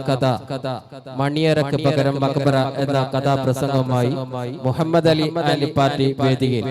കഥ മണിയറക്ക് പകരം മക്ബറ എന്ന കഥാപ്രസംഗവുമായി മുഹമ്മദ് അലി ആലിപ്പാട്ടി വേദികയിൽ.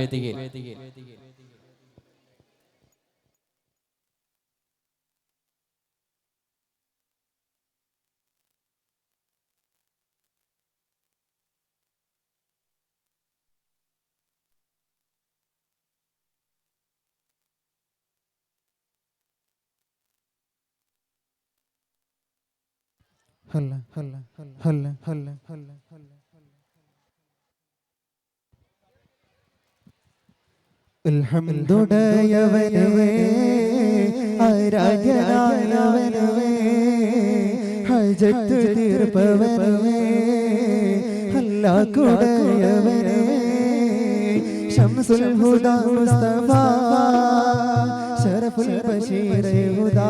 അൽഹംദുലില്ലാഹി ആരാധ്യനായവനേ ഹജത്ത് തീർപ്പവനേ അല്ലാഹുടയവനേ ശംസുൽ ഹുദാ മുസ്തഫ ശറഫുൽ ബശീർ ഹുദാ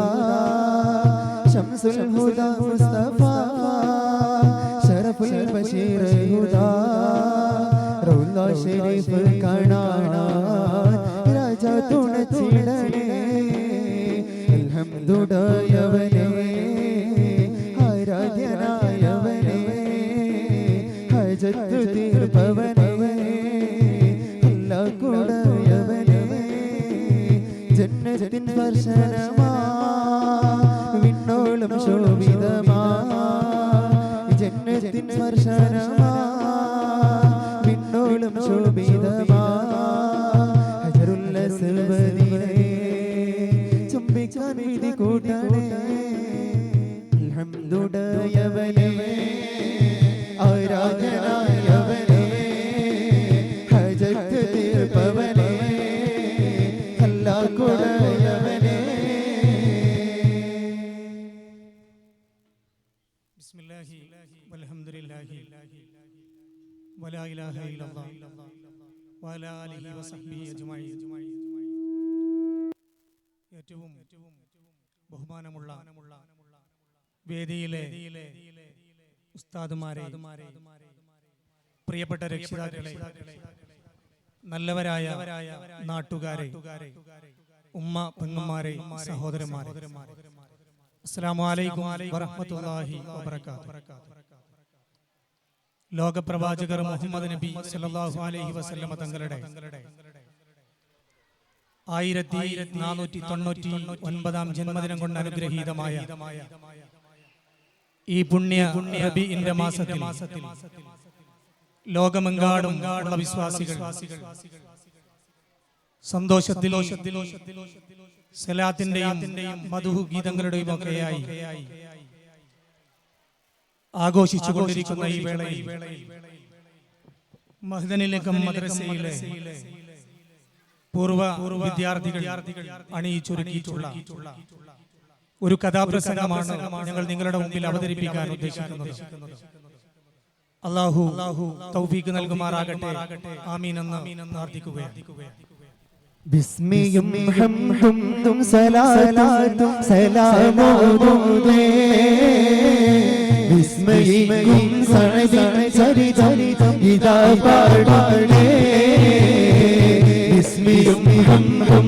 ശംസുൽ ഹുദാ മുസ്തഫ ശറഫുൽ ബശീർ ഹുദാ റൗള ശരീഫ് കാണാൻ രാജ തുണച്ചിടണേ അൽഹംദുലില്ലാഹി ആരാധ്യനായവനേ ഹജത്ത് തീർപ്പവനേ അല്ലാഹുടയവനേ ജന്നത്തിൻ സ്പർശനമാ വിണ്ണോളം ശോഭിതമാ ജന്നത്തിൻ സ്പർശനമാ വിണ്ണോളം ശോഭിതമാ ഹജറുൽ അസ്വദിനെ ചുംബിക്കാൻ വിധി കൂട്ടണേ അൽഹംദുലില്ലാഹി ആരാധനായവനേ ഹജത്ത് തീർപ്പവനേ അല്ലാഹുടയവനേ. ബിസ്മില്ലാഹി വൽഹംദുലില്ലാഹി വലാ ഇലാഹ ഇല്ലല്ലാഹ് വഅലാ ആലിഹി വസഹ്ബിഹി അജ്മഈൻ. ഏറ്റവും ബഹുമാനമുള്ള വേദിയിലെ ഉസ്താദുമാരെ, പ്രിയപ്പെട്ട രക്ഷിതാക്കളെ, നല്ലവരായ നാട്ടുകാരെ, ഉമ്മ പെങ്ങന്മാരെ, സഹോദരന്മാരെ, അസ്സലാമു അലൈക്കും വറഹ്മത്തുള്ളാഹി വബറകാതുഹു. ലോകപ്രവാചകർ മുഹമ്മദ് നബി സല്ലല്ലാഹു അലൈഹി വസല്ലമ തങ്ങളുടെ 1499 ജന്മദിനം കൊണ്ട് അനുഗ്രഹീതമായ ഈ പുണ്യ റബീഇന്റെ മാസത്തിൽ ലോകമെങ്ങാടും ഉള്ള വിശ്വാസികൾ സന്തോഷത്തിൽ സലാത്തിന്റെയും മധു ഗീതങ്ങളുടെയും ഒക്കെയായി ആഘോഷിച്ചുകൊണ്ടിരിക്കുന്ന ഈ വേളയിൽ മഹ്ദനിലേക്കും മദ്രസയിലെ പൂർവ്വ വിദ്യാർത്ഥികൾ അണിയിച്ചൊരുക്കിയിട്ടുള്ള ഒരു കഥാപ്രസംഗമാണ് ഞങ്ങൾ നിങ്ങളുടെ മുമ്പിൽ അവതരിപ്പിക്കാൻ ഉദ്ദേശിക്കുന്നത്. അല്ലാഹു തൗഫീഖ് നൽകുമാറാകട്ടെ. ആമീൻ എന്ന് പ്രാർത്ഥിക്കുകയാണ്. ബിസ്മിയും ഹംദും സലാത്തും സലാമുദേ വിസ്മയിക്കും ചരിതം ഇതാ പാടണേ. ബിസ്മിയും ഹംദും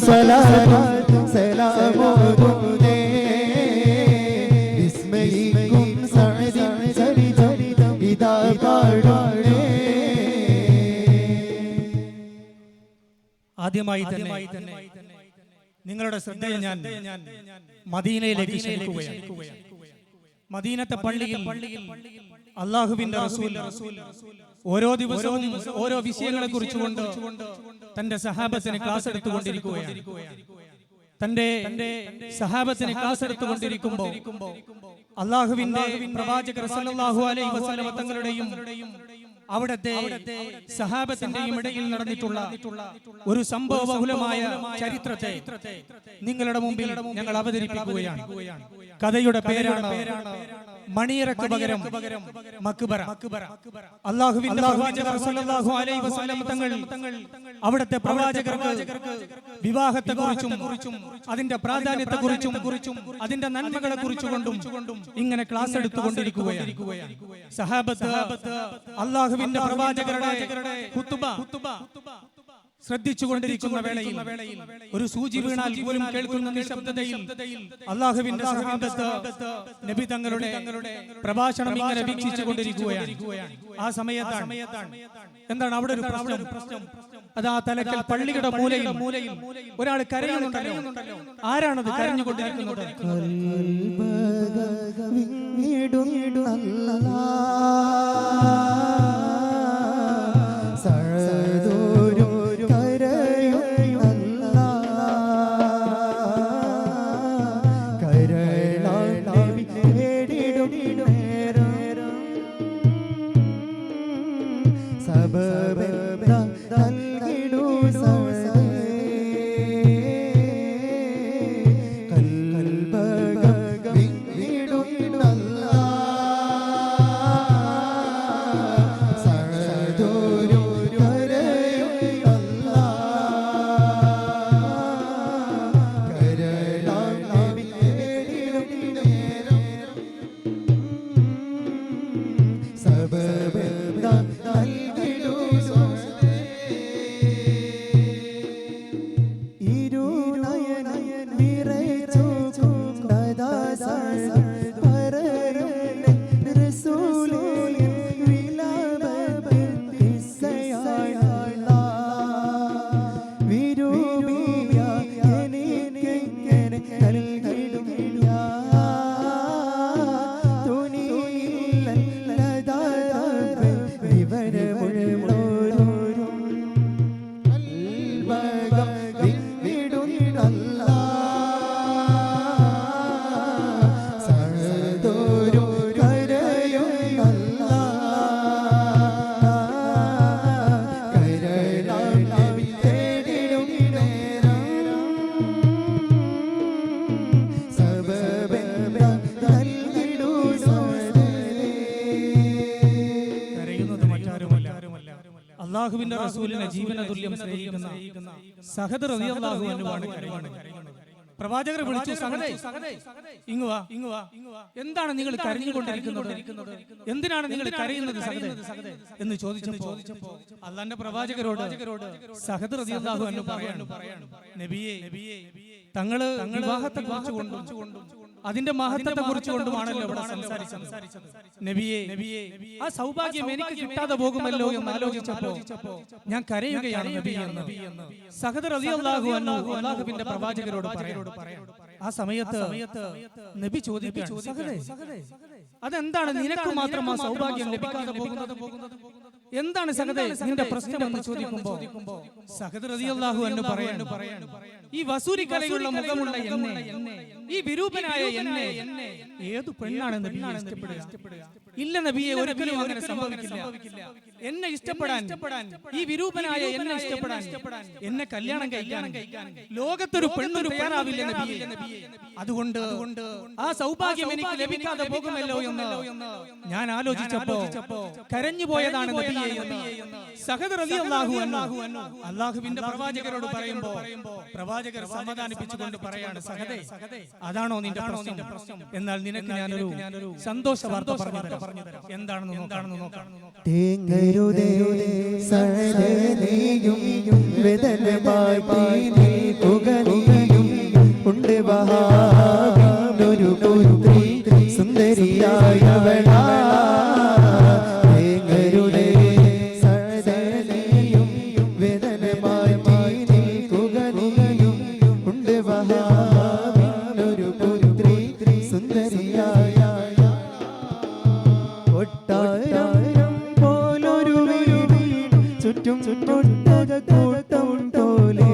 സലാത്തും സലാമുദേ വിസ്മയിക്കും ചരിതം ഇതാ പാടണേ. ആദ്യമായി തന്നെ നിങ്ങളുടെ ശ്രദ്ധയെ ഞാൻ മദീനയിലേക്ക് ക്ഷണിക്കുകയാണ്. മദീനത്തെ പള്ളിയിൽ അല്ലാഹുവിന്റെ റസൂൽ ഓരോ ദിവസവും ഓരോ വിഷയങ്ങളെ കുറിച്ചുകൊണ്ട് തന്റെ സഹാബത്തിന് ക്ലാസ് എടുത്തുകൊണ്ടിരിക്കുകയാണ്. തന്റെ സഹാബത്തിന് ക്ലാസ് എടുത്തുകൊണ്ടിരിക്കുമ്പോൾ അല്ലാഹുവിന്റെ പ്രവാചകർ സല്ലല്ലാഹു അലൈഹി വസല്ലമ തങ്ങളുടെയും അവിടത്തെ സഹാബത്തിന്റെയും ഇടയിൽ നടന്നിട്ടുള്ള ഒരു സംഭവബഹുലമായ ചരിത്രത്തെ നിങ്ങളുടെ മുമ്പിൽ ഞങ്ങൾ അവതരിപ്പിക്കുകയാണ്. കഥയുടെ പേരാണ് മണിയറക്ക് പകരം മക്ബറ. അല്ലാഹുവിന്റെ പ്രവാചകർ സല്ലല്ലാഹു അലൈഹി വസല്ലം തങ്ങൾ അവിടത്തെ പ്രവാചകർക്ക് വിവാഹത്തെക്കുറിച്ചും അതിന്റെ പ്രാധാന്യത്തെക്കുറിച്ചും അതിന്റെ നന്മകളെ കുറിച്ചുകൊണ്ടും ഇങ്ങനെ ക്ലാസ് എടുത്തുകൊണ്ടിരിക്കുകയാണ്. സഹാബത്ത് അല്ലാഹുവിന്റെ പ്രവാചകരുടെ ഖുതുബ ശ്രദ്ധിച്ചുകൊണ്ടിരിക്കുന്ന വേളയിൽ ഒരു സൂചി വീണാൽ പോലും കേൾക്കുന്ന നിശബ്ദതയിൽ അള്ളാഹുവിന്റെ സഹാബത്ത് നബി തങ്ങളുടെ പ്രഭാഷണം ഇങ്ങനെ വീക്ഷിച്ചുകൊണ്ടിരിക്കുകയാണ്. ആ സമയത്താണ് എന്താണ് അവിടെ ഒരു പ്രശ്നം. അതാ തലക്കൽ പള്ളിയുടെ മൂലയിൽ ഒരാൾ കരയുന്നുണ്ടല്ലോ. ആരാണത് കരഞ്ഞുകൊണ്ടിരിക്കുന്നത്? അള്ളാഹുവിന്റെ റസൂലിനെ ജീവന തുല്യം സ്നേഹിക്കുന്ന സഹദ് റളിയല്ലാഹു അൻഹുവാണ് കരയുന്നത്. പ്രവാചകർ വിളിച്ചു, സഹദേ ഇങ്ങ് വാ. എന്താണ് നിങ്ങൾ കരഞ്ഞുകൊണ്ടിരിക്കുന്നത്? എന്തിനാണ് നിങ്ങൾ കരയുന്നത് സഹദേ എന്ന് ചോദിച്ചപ്പോൾ അള്ളാഹുവിന്റെ പ്രവാചകരോട് സഹദ് റളിയല്ലാഹു അൻഹു പറയാണ്, നബിയേ, തങ്ങള് വിവാഹത്തെ കുറിച്ചുകൊണ്ടും അതിന്റെ മഹത്വത്തെ കുറിച്ചുകൊണ്ടുമാണല്ലോ ഇവിടെ സംസാരിച്ചത്. നബിയേ, ആ സൗഭാഗ്യം എനിക്ക് കിട്ടാതെ പോകുമല്ലോ എന്ന് ആലോചിച്ചപ്പോ ഞാൻ കരയുകയാണ് നബി എന്ന് സഹദ് റളിയല്ലാഹു അൻഹു അല്ലാഹുവിന്റെ പ്രവാചകരോട് പറയാണ്. ആ സമയത്ത് നബി ചോദിക്കുകയാണ്, സഹദേ, അതെന്താണ് നിനക്ക് മാത്രം ആ സൗഭാഗ്യം ലഭിക്കാതെ പോകുന്നത്? എന്താണ് സഹദേ നിന്റെ പ്രശ്നം എന്ന് ചോദിക്കുമ്പോൾ സഹദ് റളിയല്ലാഹു അൻഹു പറയാണ്, ഈ വസൂരിക്കലയുള്ള മുഖമുള്ള എന്നെ, ഈ വിരൂപനായ എന്നെ ഏതു പെണ്ണാണ് നബിയെ ഇഷ്ടപ്പെടുക? ഇല്ല നബിയെ, ഒരിക്കലും അങ്ങനെ സംഭവിക്കില്ല. എന്നെ ഇഷ്ടപ്പെടാൻ, ഈ വിരൂപനായ എന്നെ ഇഷ്ടപ്പെടാൻ, എന്നെ കല്യാണം കഴിക്കാൻ ലോകത്തൊരു പെണ്ണൊരു തയ്യാറാവില്ല നബിയെ. അതുകൊണ്ട് ആ സൗഭാഗ്യം എനിക്ക് ലഭിക്കാതെ പോകുമല്ലോ എന്ന് ഞാൻ ആലോചിച്ചപ്പോ കരഞ്ഞു പോയതാണ് നബിയെ എന്ന് സഹദ് റളിയല്ലാഹു അൻഹു അല്ലാഹുവിന്റെ പ്രവാചകരോട് പറയുമ്പോൾ പ്രവാചകർ സമാധാനിപ്പിച്ചുകൊണ്ട് പറയാണ്, സഹദേ, അതാണോ നിന്റെ പ്രശ്നം? എന്നാൽ നിനക്ക് ഞാനൊരു സന്തോഷ വാർത്ത പറഞ്ഞു തരാം. എന്താണെന്ന് നോക്കാം. തേങ്ങരുതേ സഹദേയും വേദനമായി പുകലിയും ഉണ്ട് വഹാബിനൊരു പുത്രി സുന്ദരിയായവളാ. തേങ്ങരുതേ സഹദേയും വേദനമായി പുകലിയും ഉണ്ട് വഹാബിനൊരു പുത്രി സുന്ദരിയായ ഒട്ടാരം പോലൊരു വീട് ചുറ്റും കൂട്ടം പോലെ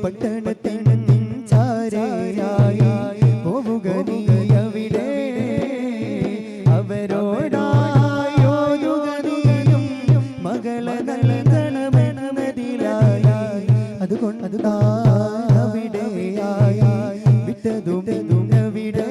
പട്ടണത്തിൻ ചാരയായി പോവുക നീ അവിടെ. അവരോടായോതുക നീയും മകളെ നൽകണമെന്നതിലായി. അതുകൊണ്ട് അവിടെയായി വിട്ടതും അവിടെ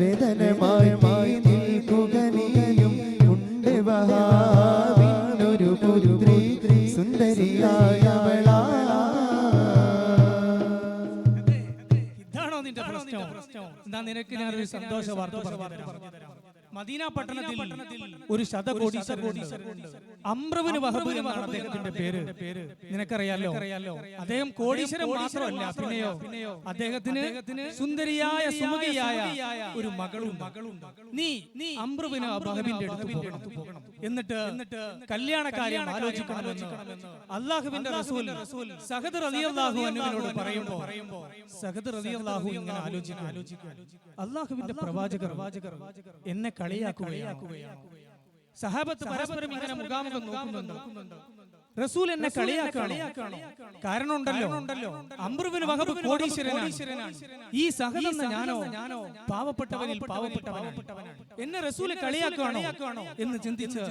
വേദനമായി നിൽക്കുക നീയും ഉണ്ട് വഹാബിൻ എന്താ നിനക്ക് ഞാനൊരു സന്തോഷ വാർത്ത പറഞ്ഞു തരാം. മദീന പട്ടണത്തിൽ ഒരു ശതകോടീശ്വരനുണ്ട്. അംറബിന് വഹബ് എന്നാണ് അദ്ദേഹത്തിന്റെ പേര്. നിനക്കറിയാലോ. അദ്ദേഹം കോടീശ്വരൻ മാത്രമല്ല, പിന്നെയോ അദ്ദേഹത്തിന് സുന്ദരിയായ സുമുഖിയായ ഒരു മകളുണ്ട്. നീ അംറബിന് വഹബിന്റെ അടുത്ത് പോകണം. എന്നിട്ട് കല്യാണക്കാര്യം ആലോചിക്കണമെന്ന് അല്ലാഹുവിന്റെ റസൂൽ സഹദ് റളിയല്ലാഹു അൻഹുവിനോട് പറയുമ്പോൾ സഹദ് റളിയല്ലാഹു ഇങ്ങനെ ആലോചിക്കുക, അല്ലാഹുവിന്റെ പ്രവാചകർ എന്നെ കളിയാക്കുകയാണ്. സഹാബത്ത് പരസ്പരം ഇങ്ങനെ മുഖാമുഖം നോക്കുന്നുണ്ട്. റസൂൽ എന്നെ കളിയാക്കാണോ? കാരണം ഉണ്ടല്ലോ, അംറുബിന് വഹബ് കോടീശ്വരനാണ്. ഈ സഹദ് എന്ന ഞാനോ പാവപ്പെട്ടവനിൽ പാവപ്പെട്ടവനാണ്. എന്നെ റസൂൽ കളിയാക്കാണോ എന്ന് ചിന്തിച്ച്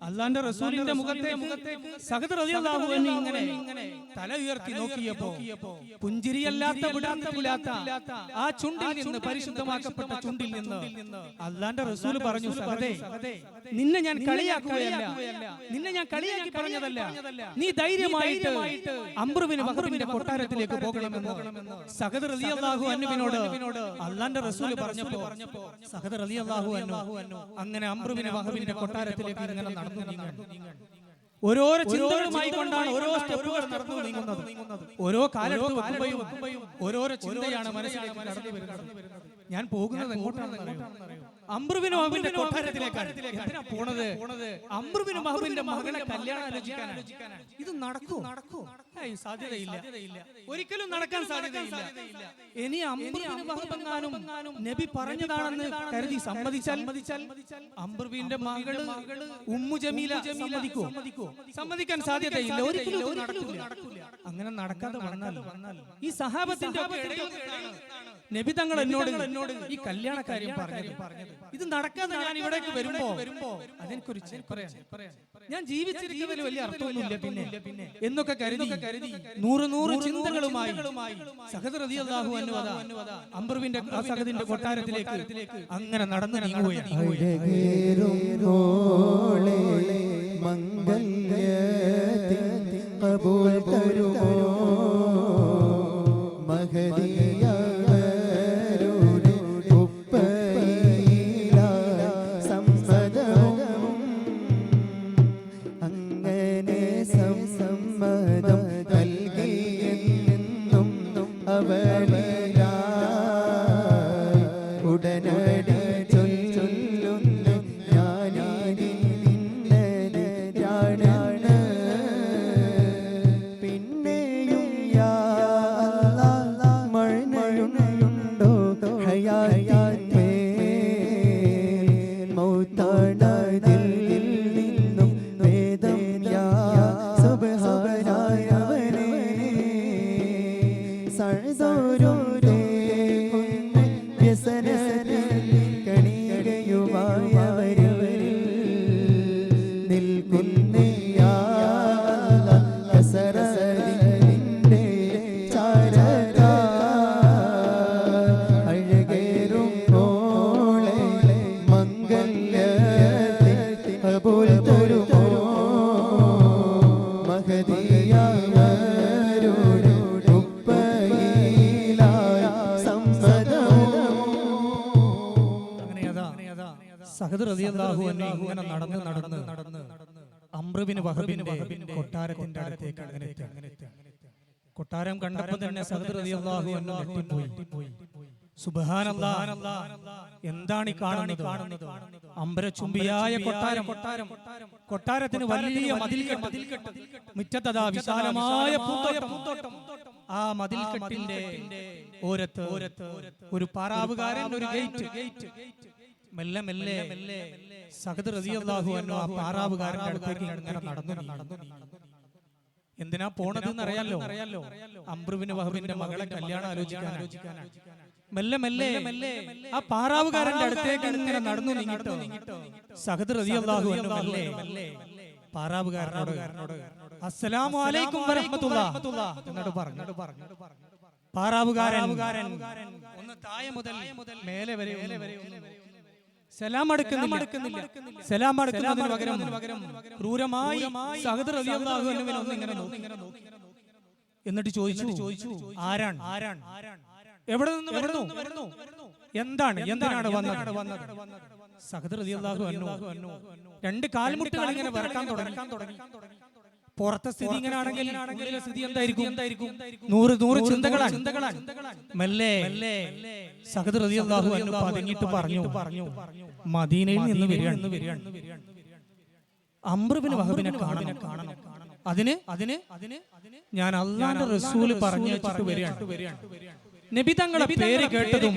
അല്ലാഹുവിന്റെ റസൂലിന്റെ മുഖത്തേക്ക് സഹദ് റളിയല്ലാഹു അൻഹു ഇങ്ങനെ തല ഉയർത്തി നോക്കിയപ്പോ പുഞ്ചിരിയല്ലാത്ത വിടാത്തമില്ലാത്ത ആ ചുണ്ടിൽ നിന്ന്, പരിശുദ്ധമാക്കപ്പെട്ട ചുണ്ടിൽ നിന്ന് അല്ലാഹുവിന്റെ റസൂൽ പറഞ്ഞു, സഹദേ, നിന്നെ ഞാൻ കളിയാക്കുകയല്ല, നിന്നെ ഞാൻ കളിയാക്കി പറഞ്ഞതല്ല. നീ ധൈര്യമായിട്ട് അംറുബിന് വഹബിന്റെ കൊട്ടാരത്തിലേക്ക് പോകണമെന്ന് സഹദ് റളിയല്ലാഹു അൻഹുവിനോട് അല്ലാഹുവിന്റെ റസൂൽ പറഞ്ഞപ്പോൾ സഹദ് റളിയല്ലാഹു അൻഹു അങ്ങനെ അംറുബിന് വഹബിന്റെ കൊട്ടാരത്തിലേക്ക് ഇങ്ങനെ നടന്നു നീങ്ങുന്നു. ഓരോരോ ചിന്തകളുമായി കൊണ്ടാണ് ഓരോ സ്റ്റെപ്പുകൾ നടന്നു നീങ്ങുന്നത്. ഓരോ കാലെടുത്ത് വെക്കുമ്പോഴും ഓരോരോ ചിന്തയാണ് മനസ്സിലേക്ക് കടന്നു വരുന്നത്. ഞാൻ പോകുന്നത് എങ്ങോട്ടാണെന്ന് അറിയോ? അംറുബിന് വഹബിന്റെ കൊട്ടാരത്തിലേക്കാണ്. എന്തിനാ പോണത്? അംറുബിന് വഹബിന്റെ മകളെ കല്യാണം ആലോചിക്കാനാണ്. ഇത് നടക്കൂ? സാധ്യതയില്ല, ഒരിക്കലും നടക്കാൻ സാധ്യതയില്ല. ഇനി അംറുബിന് വഹബ് എങ്ങാനും നബി പറഞ്ഞതാണെന്ന് കരുതി സമ്മതിച്ചാൽ അംറുബിന്റെ മകള് ഉമ്മു ജമീല സമ്മതിക്കാൻ സാധ്യതയില്ല. ഒരിക്കലും ഇത് നടക്കില്ല. അങ്ങനെ നടക്കാതെ വന്നാൽ ഈ സഹാബത്തിന്റെ നബി തങ്ങൾ എന്നോട് ഈ കല്യാണ കാര്യം പറഞ്ഞത്, ഇത് നടക്കാതെ ഞാൻ ഇവിടേക്ക് വരുമ്പോ അതിനെക്കുറിച്ച് ഞാൻ ജീവിച്ചിരിക്കുന്നതിൽ വലിയ അർത്ഥമൊന്നുമില്ല പിന്നെ എന്നൊക്കെ കരുതി 100 ചിന്തകളുമായി സഹദ് റളിയല്ലാഹു അൻഹു അംറുബിന്റെ സഹദിന്റെ കൊട്ടാരത്തിലേക്ക് അങ്ങനെ നടന്നു നീങ്ങുകയാണ്. സഹദ് റളിയല്ലാഹു അൻഹു ഇങ്ങനെ നടന്ന് അംറുബിന് വഹബിന്റെ കൊട്ടാരത്തിന്റെ അടുത്തേക്ക് അങ്ങനെ എത്തി. കൊട്ടാരം കണ്ടപ്പോൾ തന്നെ സഹദ് റളിയല്ലാഹു അൻഹു ഞെട്ടിപ്പോയി. സുബ്ഹാനല്ലാഹ്, എന്താണ് ഈ കാണുന്നത്? അംബരചുംബിയായ കൊട്ടാരം. കൊട്ടാരത്തിന് വലിയ മതിൽക്കെട്ട്, മുറ്റത്തതാ വിശാലമായ പൂന്തോട്ടം. ആ മതിൽക്കെട്ടിന്റെ ഓരത്ത് ഒരു പാറാവുകാരൻ, ഒരു ഗേറ്റ്. മെല്ലെ സഹദ് റളിയല്ലാഹു അൻഹു ആ പാറാവുകാരന്റെ അടുത്തേക്ക് ഇങ്ങനെ നടന്നു. എന്തിനാ പോണതെന്ന് അറിയാലോ? അംറുബിന് വഹബിന്റെ മകളെ കല്യാണം ആലോചിക്കാനാണ്. മെല്ലെ ആ പാറാവുകാരന്റെ അടുത്തേക്ക് ഇങ്ങനെ നടന്നു നീങ്ങിട്ടോ സഹദ് റളിയല്ലാഹു അൻഹു മെല്ലെ പാറാവുകാരനോട് അസ്സലാമു അലൈക്കും വറഹ്മത്തുള്ളാഹ് എന്നോട് പറഞ്ഞു. പാറാവുകാരൻ ഒന്ന് താഴെ മുതൽ മേലെ വരെ സലാം അടുക്കുന്നില്ല. സലാം അടുക്കുന്നതിന് പകരം ക്രൂരമായി സഹദ് റളിയല്ലാഹു അൻഹുവിനെ ഒന്ന് ഇങ്ങനെ നോക്കി. എന്നിട്ട് ചോദിച്ചു, ആരാണ് എവിടെ നിന്ന് വരുന്നു? എന്തിനാണ് വന്നത്? സഹദ് റളിയല്ലാഹു അൻഹു രണ്ട് കാൽമുട്ടുകൾ ഇങ്ങനെ വിറക്കാൻ തുടങ്ങി. പുറത്തെ സ്ഥിതി ഇങ്ങനെയാണെങ്കിൽ ഉള്ളിലെ സ്ഥിതി എന്തായിരിക്കും? 100 ചിന്തകളാണ്. മെല്ലെ സഹദ് റളിയല്ലാഹു അൻഹു പതുങ്ങിയിട്ട് പറഞ്ഞു, മദീനയിൽ നിന്ന് വരികയാണ്. അംർ ഇബ്നു വഹബിനെ കാണണം. അതിന് ഞാൻ അല്ലാഹുവിന്റെ റസൂൽ പറഞ്ഞു വെച്ചിട്ട് വരികയാണ്. നബി തങ്ങളുടെ പേര് കേട്ടതും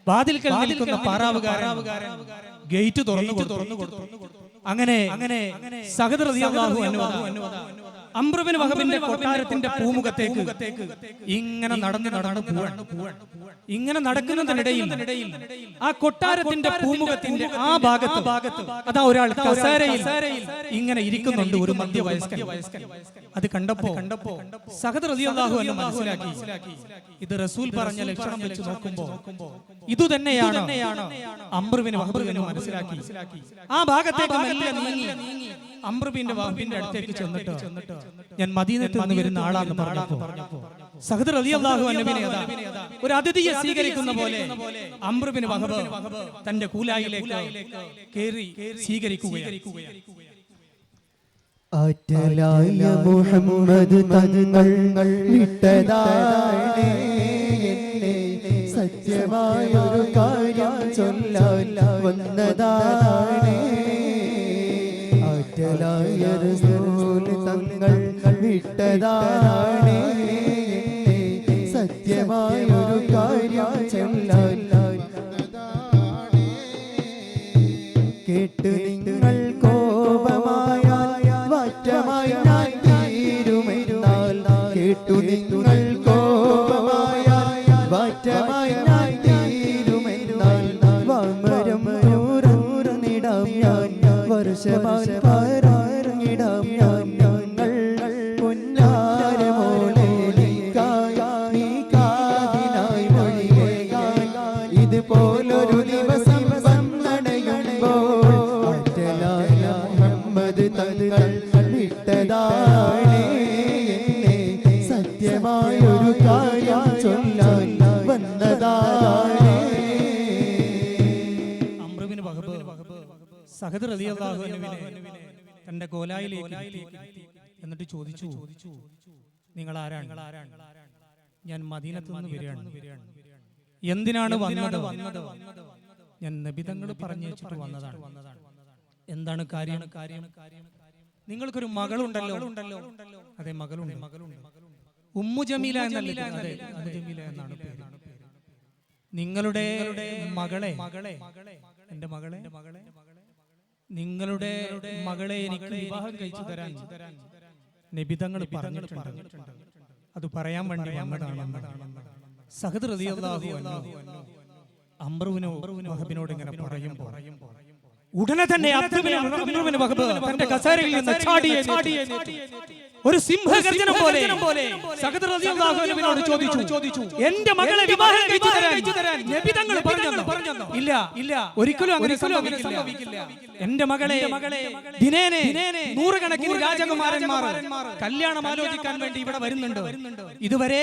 വാതിൽക്കൽ നിൽക്കുന്ന പാറാവുകാരൻ ഗേറ്റ് തുറന്നു കൊടുത്തു. അങ്ങനെ സഹദ് റളിയല്ലാഹു അൻഹു അംർ ഇബ്നു വഹബിന്റെ കൊട്ടാരത്തിന്റെ പൂമുഖത്തേക്ക് ഇങ്ങനെ നടന്ന് പോവാണ്. ഇങ്ങനെ നടക്കുന്നതിനിടയിൽ ആ കൊട്ടാരത്തിന്റെ പൂമുഖത്തിന്റെ ആ ഭാഗത്ത് അതാ ഒരാൾ കസേരയിൽ ഇങ്ങനെ ഇരിക്കുന്നുണ്ട്, ഒരു മധ്യവയസ്കൻ. അത് കണ്ടപ്പോ സഹദ് റളിയല്ലാഹു അൻഹു മനസ്സിലാക്കി, ഇത് റസൂൽ പറഞ്ഞ ലക്ഷണം വെച്ച് നോക്കുമ്പോ ഇതു തന്നെയാണ് അംർ ഇബ്നു വഹബ് എന്ന് മനസ്സിലാക്കി. ആ ഭാഗത്തേക്ക് മെല്ലെ നീങ്ങി അംർ ഇബ്നു വഹബിന്റെ അടുത്തേക്ക് ചെന്നിട്ട് ഞാൻ മദീനയിൽ നിന്ന് വരുന്ന ആളാണെന്ന് പറഞ്ഞപ്പോ സഹദ് റളിയല്ലാഹു അൻഹുവിനെ ഒരു അതിഥിയെ സ്വീകരിക്കുന്ന പോലെ അംർ ഇബ്നു വഹബ് തന്റെ കൂലായിലേക്ക് കേറി സ്വീകരിക്കുകയാണ്. ആറ്റലായ മുഹമ്മദ് തങ്ങൾ വിട്ടതാണ് സത്യമായൊരു കാര്യം ചൊല്ലാൻ വന്നതാണ്. ആറ്റലായ റസൂൽ തങ്ങൾ വിട്ടതാണ് സത്യമായൊരു കാര്യം ചൊല്ലാൻ. കേട്ട് നിങ്ങൾ കോപമായ മാറ്റമായി ഞാൻ തീരുമെന്നാൽ, കേട്ടു നിങ്ങൾ കോപമായ മാറ്റമായി ഞാൻ തീരുമെന്നാൽ, വാമരം നൂറിടാം ഞാൻ വർഷമായി പാരാറിടാം ഞാൻ. ഞങ്ങൾ പൊന്നാരമോളെ നീ കാതിനായി മൊഴിയേകാൻ ഇതുപോലൊരു ദിവസം തങ്ങൾ വിട്ടതാണ് സത്യമായൊരു കാര്യം ചൊല്ലാൻ വന്നതാണ്. അംർ ഇബ്നു വഹബ് സഹദ് റളിയല്ലാഹു അൻഹുവിനെ തന്റെ ഗോലായിലേക്ക് എന്നിട്ട് ചോദിച്ചു, നിങ്ങൾ ആരാണ്? ഞാൻ മദീനത്ത് നിന്ന് വരികയാണ്. എന്തിനാണ് വന്നത്? ഞാൻ നബി തങ്ങൾ പറഞ്ഞു വെച്ചിട്ട് വന്നതാണ്. എന്താണ് കാര്യം? നിങ്ങൾക്കൊരു മകളുണ്ടല്ലോ? അതെ, മകളുണ്ട്. ഉമ്മു ജമീല എന്നല്ലേ? അതെ, ഉമ്മു ജമീല എന്നാണ് പേര്. നിങ്ങളുടെ മകളെ, എന്റെ മകളെ, നിങ്ങളുടെ മകളെ എനിക്ക് വിവാഹം കഴിച്ചു തരാൻ നബി തങ്ങൾ പറഞ്ഞിട്ടുണ്ട്. അത് പറയാൻ വേണ്ടി വന്നതാണ്. സഹദ് റളിയല്ലാഹു അൻഹു അംർ ഇബ്നു വഹബിനോട് ഇങ്ങനെ പറയുമ്പോൾ ഉടനെ തന്നെ അംർ ഇബ്നു വഹബ് തന്റെ കസേരയിൽ നിന്ന് ചാടി ഒരു സിംഹഗർജനം പോലെ സഹദ് റളിയല്ലാഹു അൻഹുവിനോട് ചോദിച്ചു, എന്റെ മകളെ വിവാഹം കഴിച്ചു തരാൻ നബി തങ്ങൾ പറഞ്ഞോ? ഇല്ല, ഒരിക്കലും അങ്ങനെ സംഭവിക്കില്ല. എന്റെ മകളെ ദിനേനെ നൂറുകണക്കിന് രാജകുമാരന്മാർ കല്യാണം ആലോചിക്കാൻ വേണ്ടി ഇവിടെ വരുന്നുണ്ട്. ഇതുവരെ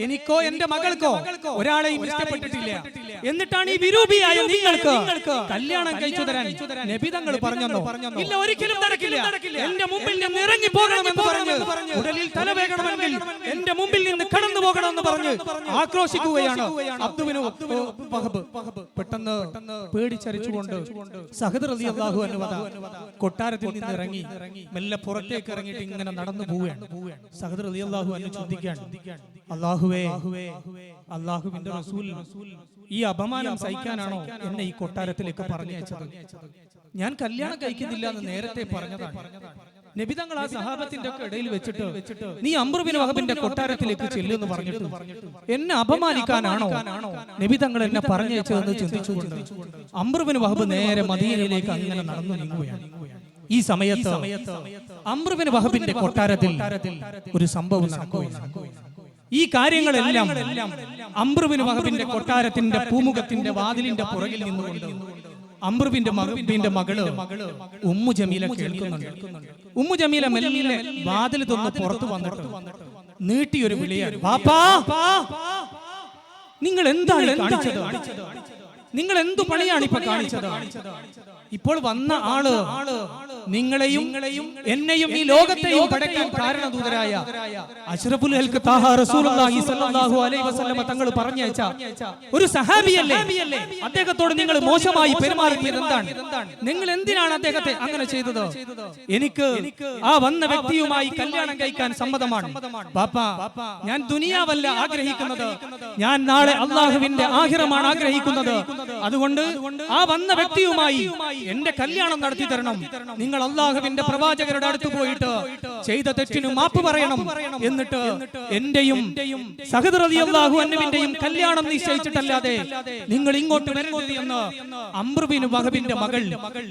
എനിക്കോ എന്റെ മകൾക്കോ ഒരാളെയും ഇഷ്ടപ്പെട്ടിട്ടില്ല. എന്നിട്ടാണ് ഈ വിരൂപിയായ നിങ്ങൾക്ക് കല്യാണം കഴിച്ചു തരാൻ നബി തങ്ങൾ പറഞ്ഞോ? ഇല്ല, ഒരിക്കലും നടക്കില്ല. എന്റെ മുമ്പിൽ നിന്ന് ഇറങ്ങി പോകണമെന്ന് പറഞ്ഞു, ഉടലിൽ തലവേകണമെങ്കിൽ എന്റെ മുമ്പിൽ നിന്ന് കടന്നു പോകണമെന്ന് പറഞ്ഞ് ആക്രോശിക്കുകയാണ് അബ്ദു ഇബ്നു വഹബ്. പെട്ടെന്ന് പേടിച്ചരിച്ചുകൊണ്ട് സഹദ് റളിയല്ലാഹു അൻഹു കൊട്ടാരത്തിൽ നിന്ന് ഇറങ്ങി മെല്ലെ പുറത്തേക്ക് ഇറങ്ങിയിട്ട് ഇങ്ങനെ നടന്നു പോവുകയാണ്. സഹദ് റളിയല്ലാഹു അൻഹു ചോദിക്കുകയാണ്, അല്ലാഹുവേ, അല്ലാഹുവിന്റെ റസൂൽ ഈ അപമാനം സഹിക്കാനാണോ എന്നെ ഈ കൊട്ടാരത്തിലേക്ക് പറഞ്ഞയച്ചത്? ഞാൻ കല്യാണം കഴിക്കുന്നില്ല എന്ന് നേരത്തെ പറഞ്ഞതാണ്. നബി തങ്ങൾ ആ സഹാബത്തിന്റെ ഒക്കെ ഇടയിൽ വെച്ചിട്ട് നീ അംർ ഇബ്നു വഹബിന്റെ കൊട്ടാരത്തിലേക്ക് ചെല്ലുമെന്ന് പറഞ്ഞിട്ട് എന്നെ അപമാനിക്കാനാണോ നബി തങ്ങൾ എന്നെ പറഞ്ഞയച്ചതെന്ന് ചിന്തിച്ചുകൊണ്ട് അംർ ഇബ്നു വഹബ് നേരെ മദീനയിലേക്ക് അങ്ങനെ നടന്നു നീങ്ങുകയാണ്. ഈ സമയത്ത് അംർ ഇബ്നു വഹബിന്റെ കൊട്ടാരത്തിൽ ഒരു സംഭവം നടക്കുകയാണ്. ഈ കാര്യങ്ങളെല്ലാം അംർ ഇബ്നു വഹബിന്റെ കൊട്ടാരത്തിന്റെ പൂമുഖത്തിന്റെ വാതിലിന്റെ പുറകിൽ നിന്നുകൊണ്ട് അംർ ഇബ്നു വഹബിന്റെ മകള് ഉമ്മു ജമീല കേൾക്കുന്നുണ്ട്. ഉമ്മു ജമീല മെല്ലെ വാതിൽ തുറന്ന് പുറത്തു വന്നിട്ട് നീട്ടിയൊരു വിളിയാണ്, വാപ്പാ. നിങ്ങൾ എന്താണ് കാണിച്ചത്? നിങ്ങൾ എന്തു പണിയാണ് ഇപ്പൊ കാണിച്ചത്? ഇപ്പോൾ വന്ന ആള് നിങ്ങളെയും എന്നെയും ഈ ലോകത്തെയും പടയ്ക്കാൻ കാരണദൂതരായ അഷ്റഫുൽ ഖൽഖ് താഹ റസൂലുള്ളാഹി സ്വല്ലല്ലാഹു അലൈഹി വസല്ലം തങ്ങൾ പറഞ്ഞയച്ച ഒരു സഹാബിയല്ലേ? അദ്ദേഹത്തോട് നിങ്ങൾ മോശമായി പെരുമാറിയത് എന്താണ്? നിങ്ങൾ എന്തിനാണ് അദ്ദേഹത്തെ അങ്ങനെ ചെയ്തത്? എനിക്ക് ആ വന്ന വ്യക്തിയുമായി കല്യാണം കഴിക്കാൻ സമ്മതമാണ് ബാപ്പ. ഞാൻ ദുനിയാവല്ല ആഗ്രഹിക്കുന്നത്, ഞാൻ നാളെ അള്ളാഹുവിന്റെ ആഖിറമാണ് ആഗ്രഹിക്കുന്നത്. അതുകൊണ്ട് ആ വന്ന വ്യക്തിയുമായി എന്റെ കല്യാണം നടത്തി തരണം. നിങ്ങൾ അള്ളാഹുവിന്റെ പ്രവാചകരുടെ അടുത്ത് പോയിട്ട് ചെയ്ത തെറ്റിന് മാപ്പ് പറയണം. എന്നിട്ട് എന്റെയും സഹദ് റളിയല്ലാഹു അൻഹുവിന്റെയും കല്യാണം നിശ്ചയിച്ചിട്ടല്ലാതെ നിങ്ങൾ ഇങ്ങോട്ട് വരരുത് എന്ന് അംർ ബിൻ വഹബിന്റെ മകൾ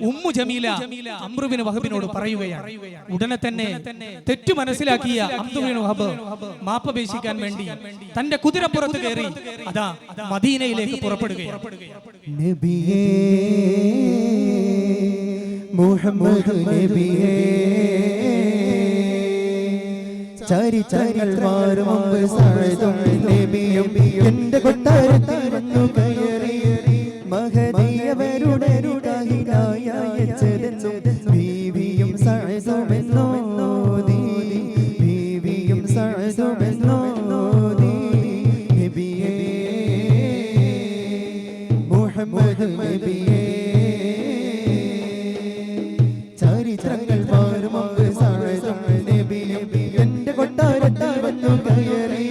ഉമ്മു ജമീല അംർ ബിൻ വഹബിനോട് പറയുകയാണ്. ഉടനെ തന്നെ തെറ്റു മനസ്സിലാക്കിയ അംർ ബിൻ വഹബ് മാപ്പപേക്ഷിക്കാൻ വേണ്ടി തന്റെ കുതിരപ്പുറത്ത് കയറി അതാ മദീനയിലേക്ക് പുറപ്പെടുകയാണ്. നബിയേ മുഹമ്മദ് നബിയേ, ചരിത്രങ്ങൾ മാറും സഅദും നബിയും എന്റെ കൊട്ടാരത്തിൽ വന്നു കയറി. മഹദിയവരുടെ ഹിദായ അയച്ചതെന്നും ബീവിയും സഅദും എന്നോതി, ബീവിയും സഅദും എന്നോതി. നബിയേ മുഹമ്മദ് നബിയേ, ചരിത്രങ്ങൾ മാറും സഅദും നബിയും എന്റെ കൊട്ടാരത്തിൽ വന്നു കയറി.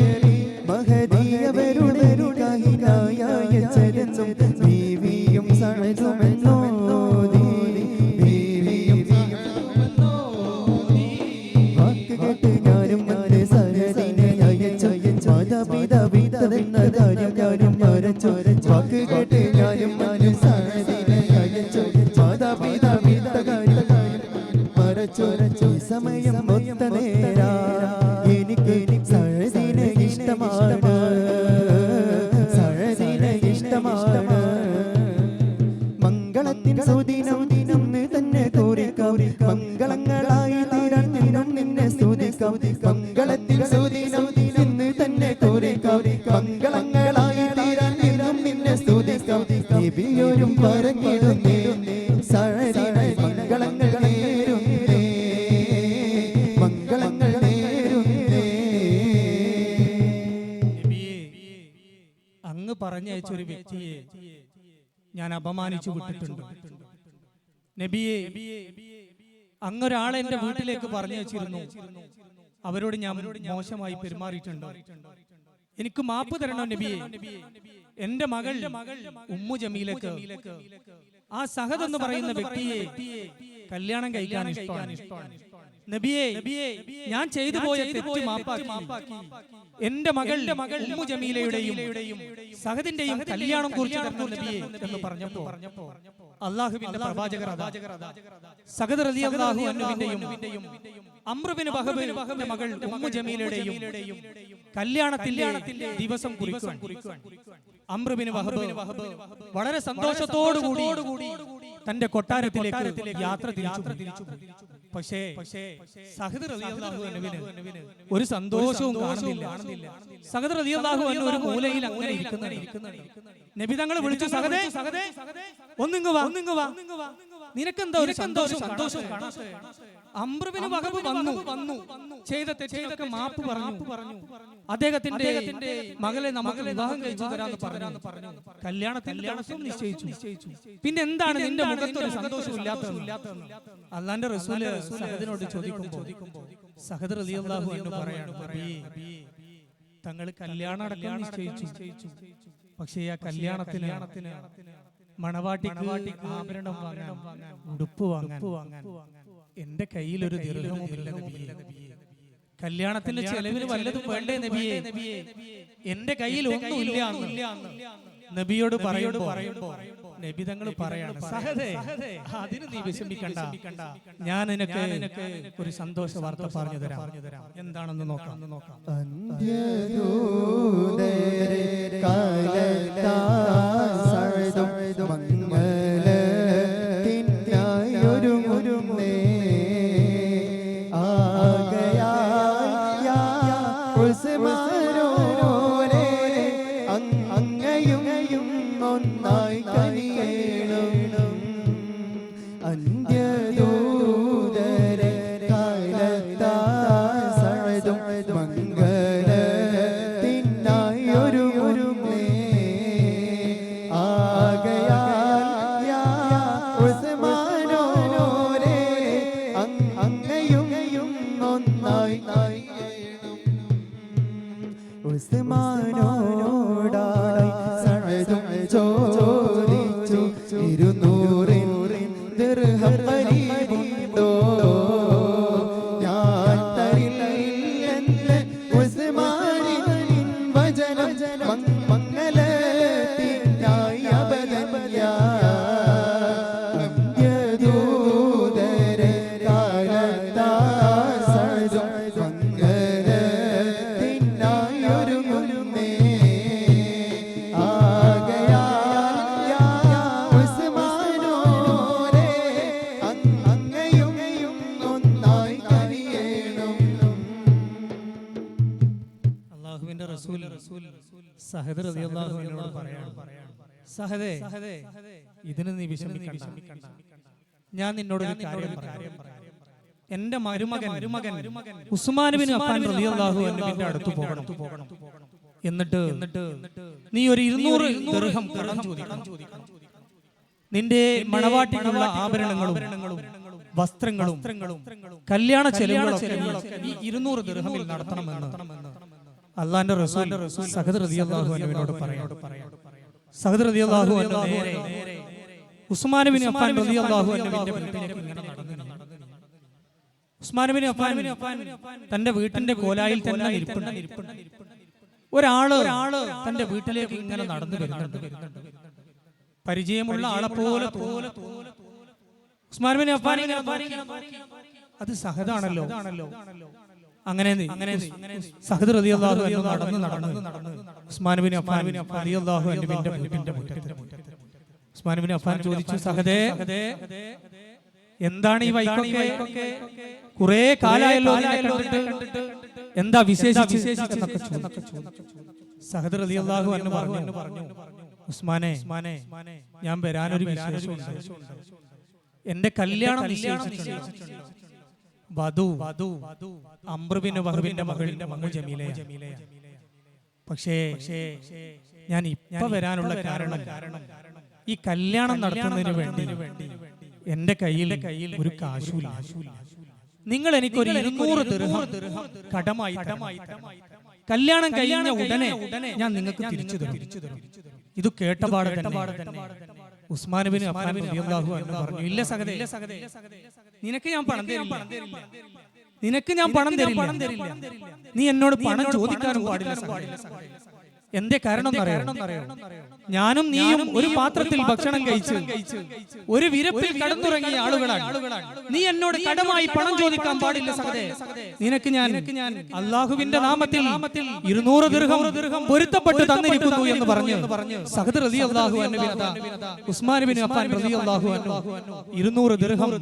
മഹദിയവരുടെ ഹിദായ അയച്ചതെന്നും ബീവിയും സഅദും എന്നോതി, ബീവിയും വാക്ക് കേട്ട് ഞാനും വന്ന് സഅദിനെ അയച്ചു. മാതാപിതാ വിട്ടതെന്ന കാര്യം ഞാനും മറച്ചു. വാക്ക് കേട്ട് ഞാനും വന്ന് സഅദിനെ അയച്ചു. മാതാപിതാ വിട്ട കാര്യം മറച്ചു. ഈ സമയം ഒത്ത നേരാ എനിക്ക് സഅദിനെ ഇഷ്ടമാണ്, സഅദിനെ ഇഷ്ടമാണ്. മംഗളത്തിൻ സുദിനം ഇന്ന് തന്നെ കോരിക്കാം, മംഗളങ്ങളായി തീരാൻ ദിനം നിന്നെ സ്തുതിക്കാം. മംഗളത്തിൻ സുദിനം ഇന്ന് തന്നെ കോരിക്കാം, മംഗളങ്ങളായി തീരാൻ ദിനം നിന്നെ സ്തുതിക്കാം. നബിയോരും പറഞ്ഞിടുന്നേ സഅദിനെ മംഗളങ്ങൾ നേരുന്നേ, മംഗളങ്ങൾ നേരുന്നേ. അങ്ങ് പറഞ്ഞയച്ച ഒരു വ്യക്തിയെ ഞാൻ അപമാനിച്ചു വിട്ടിട്ടുണ്ട്. നബിയെ, അങ്ങൊരാളെ എന്റെ വീട്ടിലേക്ക് പറഞ്ഞു വെച്ചിരുന്നു. അവരോട് ഞാൻ മോശമായി പെരുമാറിയിട്ടുണ്ട്. എനിക്ക് മാപ്പ് തരണം നബിയെ. എന്റെ മകൾ ഉമ്മു ജമീലക്ക് ആ സഹദ് എന്ന് പറയുന്ന വ്യക്തിയെ കല്യാണം കഴിക്കാൻ ഇഷ്ടമാണ്. നബിയെ, ഞാൻ ചെയ്തു പോയ തെറ്റ് മാപ്പാക്കി എന്റെ മകളുടെ ഉമ്മു ജമീലയുടെയും സഹദിന്റെയും കല്യാണം കുറിച്ച് തരണം നബിയെ എന്ന് പറഞ്ഞപ്പോ അള്ളാഹുവിന്റെ പ്രവാചകർ സഹദ് റളിയല്ലാഹു അൻഹുവിന്റെയും അംർ ബിൻ വഹബിന്റെ മകൾ ഉമ്മു ജമീലയുടെയും കല്യാണത്തിന്റെ ദിവസം കുറിക്കാൻ അംർ ബിൻ വഹബ് വളരെ സന്തോഷത്തോടുകൂടി തന്റെ കൊട്ടാരത്തിലേക്ക് യാത്ര തിരിച്ചു. പക്ഷേ സഹദ് റളിയല്ലാഹു അൻഹുവിന് ഒരു സന്തോഷവും കാണുന്നില്ല. സഹദ് റളിയല്ലാഹു അൻഹു ഒരു മൂലയിൽ അങ്ങനെ ഇരിക്കുന്നുണ്ട്. നബി തങ്ങൾ വിളിച്ചു, സഹദേ ഒന്നിങ്ങ് വാ, നിനക്കെന്താ ഒരു സന്തോഷം കാണാത്തെ? അംർ ബിൻ വഹബ് വന്നു ചെയ്ത തെറ്റൊക്കെ മാപ്പ് പറഞ്ഞു. അദ്ദേഹത്തിന്റെ മകളെ നമുക്ക് വിവാഹം കഴിച്ചു തരാന്ന് പറഞ്ഞു. കല്യാണത്തിന്റെ ദിവസം നിശ്ചയിച്ചു. പിന്നെ എന്താണ് നിന്റെ മുഖത്ത് ഒരു സന്തോഷം ഇല്ലാത്തതെന്ന് അല്ലാഹുവിന്റെ റസൂല് സഹദിനോട് ചോദിക്കുമ്പോൾ സഹദ് റളിയല്ലാഹു അൻഹു പറയാണ്, തങ്ങൾ കല്യാണം അടക്കം നിശ്ചയിച്ചു. പക്ഷേ ആ കല്യാണത്തിന് മണവാട്ടിക്ക് ആഭരണം വാങ്ങാൻ, ഉടുപ്പ് വാങ്ങാൻ എന്റെ കയ്യിൽ ഒരു ദിർഹവുമില്ല നബിയേ. കല്യാണത്തിന്റെ ചെലവിന് വല്ലതും വേണ്ടേ നബിയേ? എന്റെ കയ്യിൽ ഒന്നുമില്ല നബിയോട് പറയുമ്പോ നബി തങ്ങൾ പറയാണ്, സഹദേ അതിന് നീ വിഷമിക്കണ്ട, ഞാൻ നിനക്ക് ഒരു സന്തോഷ വാർത്ത പറഞ്ഞു തരാം. എന്താണെന്ന് നോക്കാം. ഉസ്മാനോരെ ഒന്നായി കനിയേണം അന്ത്യദൂതരെ കാലത്താ സഅദും മംഗലത്തിനായി ഒരുങ്ങേ ആകയാൽ യാ ഉസ്മാനോരേ അങ്ങയും ഒന്നായി ഉസ്മാനോടായി സഅദും ചോദിച്ചു 200 ദിർഹം ഖരീബുണ്ടോ ഞാൻ തരില്ലെന്ന് ഉസ്മാനിൻ വചനം മംഗലത്തിനായി അബദൻ യാ അന്ത്യദൂതരെ കാലത്താ സഅദും മംഗലത്തിനായി ഒരുങ്ങുന്നേ ആകയാൽ യാ ഉസ്മാനോരേ അങ്ങയും ഒന്നായി കനിയേണം അല്ലാഹുവിന്റെ റസൂൽ സഹദ് റളിയല്ലാഹു അൻഹുവോട് പറയാണ് സഹദേ ഇതിന് നീ വിഷമിക്കണ്ട ഞാൻ നിന്നോട് ഒരു കാര്യം പറയാം എന്റെ മരുമകൻ ഉസ്മാൻ ബിൻ അഫ്ഫാൻ റളിയല്ലാഹു അൻഹുവിന്റെ അടുത്ത് പോകണം എന്നിട്ട് നീ ഒരു 200 ദിർഹം കടം ചോദിക്കണം നിന്റെ മണവാട്ടിക്കുള്ള ആഭരണങ്ങളും വസ്ത്രങ്ങളും കല്യാണ ചെലവുകളൊക്കെ ഈ 200 ദിർഹമിൽ നടത്തണമെന്ന് അല്ലാഹുവിന്റെ റസൂൽ സഹദ് റളിയല്ലാഹു അൻഹുവിനോട് പറയാം സഹദ് റളിയല്ലാഹു അൻഹു നേരെ ഉസ്മാൻ ബിൻ അഫ്ഫാൻ റളിയല്ലാഹു അൻഹുവിന്റെ വീട്ടിലേക്ക് ഇങ്ങനെ നടന്നു ഉസ്മാൻ ബിൻ അഫ്ഫാൻ തന്റെ വീട്ടിന്റെ കോലായിൽ തന്നെ ഇരിപ്പുണ്ട് ഒരാള് തന്റെ വീട്ടിലേക്ക് ഇങ്ങനെ നടന്നു വരുന്നുണ്ട് പരിചയമുള്ള ആളെ പോലെ ഉസ്മാൻ ബിൻ അഫ്ഫാൻ അത് സഹദാണല്ലോ അങ്ങനെ സഹദ് റളിയല്ലാഹു അൻഹു നടന്നു ഉസ്മാൻ ബിൻ അഫ്ഫാൻ റളിയല്ലാഹു അൻഹുവിന്റെ വീട്ടിന്റെ മുറ്റത്ത് ഉസ്മാൻ ബിൻ അഫ്ഫാൻ ചോദിച്ചു സഹദേ എന്താണ് ഈ വൈക്കൊക്കെ കുറെ കാലായല്ലോ കണ്ടിട്ട് എന്താ വിശേഷിച്ച് സഹദ് റളിയല്ലാഹു അൻഹു പറഞ്ഞു ഉസ്മാനെ ഞാൻ വരാനൊരു വിശേഷമുണ്ട് എന്റെ കല്യാണം നിശ്ചയിച്ചിട്ടുണ്ട് വധു അംർ ബിൻ വഹബിന്റെ മകളിന്റെ മകൾ ജമീലയാണ് പക്ഷേ ഞാൻ ഇപ്പൊ വരാനുള്ള കാരണം ഈ കല്യാണം നടത്തുന്നതിന് വേണ്ടി എന്റെ കയ്യിൽ ഒരു കാശുമില്ല നിങ്ങൾ എനിക്കൊരു 200 ദിർഹം കടമായി കല്യാണം കഴിഞ്ഞ ഉടനെ ഞാൻ നിങ്ങൾക്ക് തിരിച്ചു തരും ഇത് കേട്ടപാട് തന്നെ ഉസ്മാൻ ബിൻ അഫ്ഫാൻ റളിയല്ലാഹു അൻഹു പറഞ്ഞു ഇല്ല സഹദേ നിനക്ക് ഞാൻ പണം തരില്ല നീ എന്നോട് പണം ചോദിക്കാനും പാടില്ല എന്റെ കാരണം ഞാനും നീയും ഒരു പാത്രത്തിൽ ഭക്ഷണം കഴിച്ച് ഒരു വിരപ്പിൽ കടന്നുറങ്ങിയ ആളുകളാണ് നീ എന്നോട് കടമായി പണം ചോദിക്കാൻ പാടില്ല സഹദേ നിനക്ക് ഞാൻ അല്ലാഹുവിന്റെ നാമത്തിൽ 200 ദിർഹം പൊരുത്തപ്പെട്ട് തന്നിരിക്കുന്നു എന്ന് പറഞ്ഞു സഹദ് റളിയല്ലാഹു അൻഹു ഉസ്മാൻ ബിൻ അഫ്ഫാൻ റളിയല്ലാഹു അൻഹു 200 ദിർഹം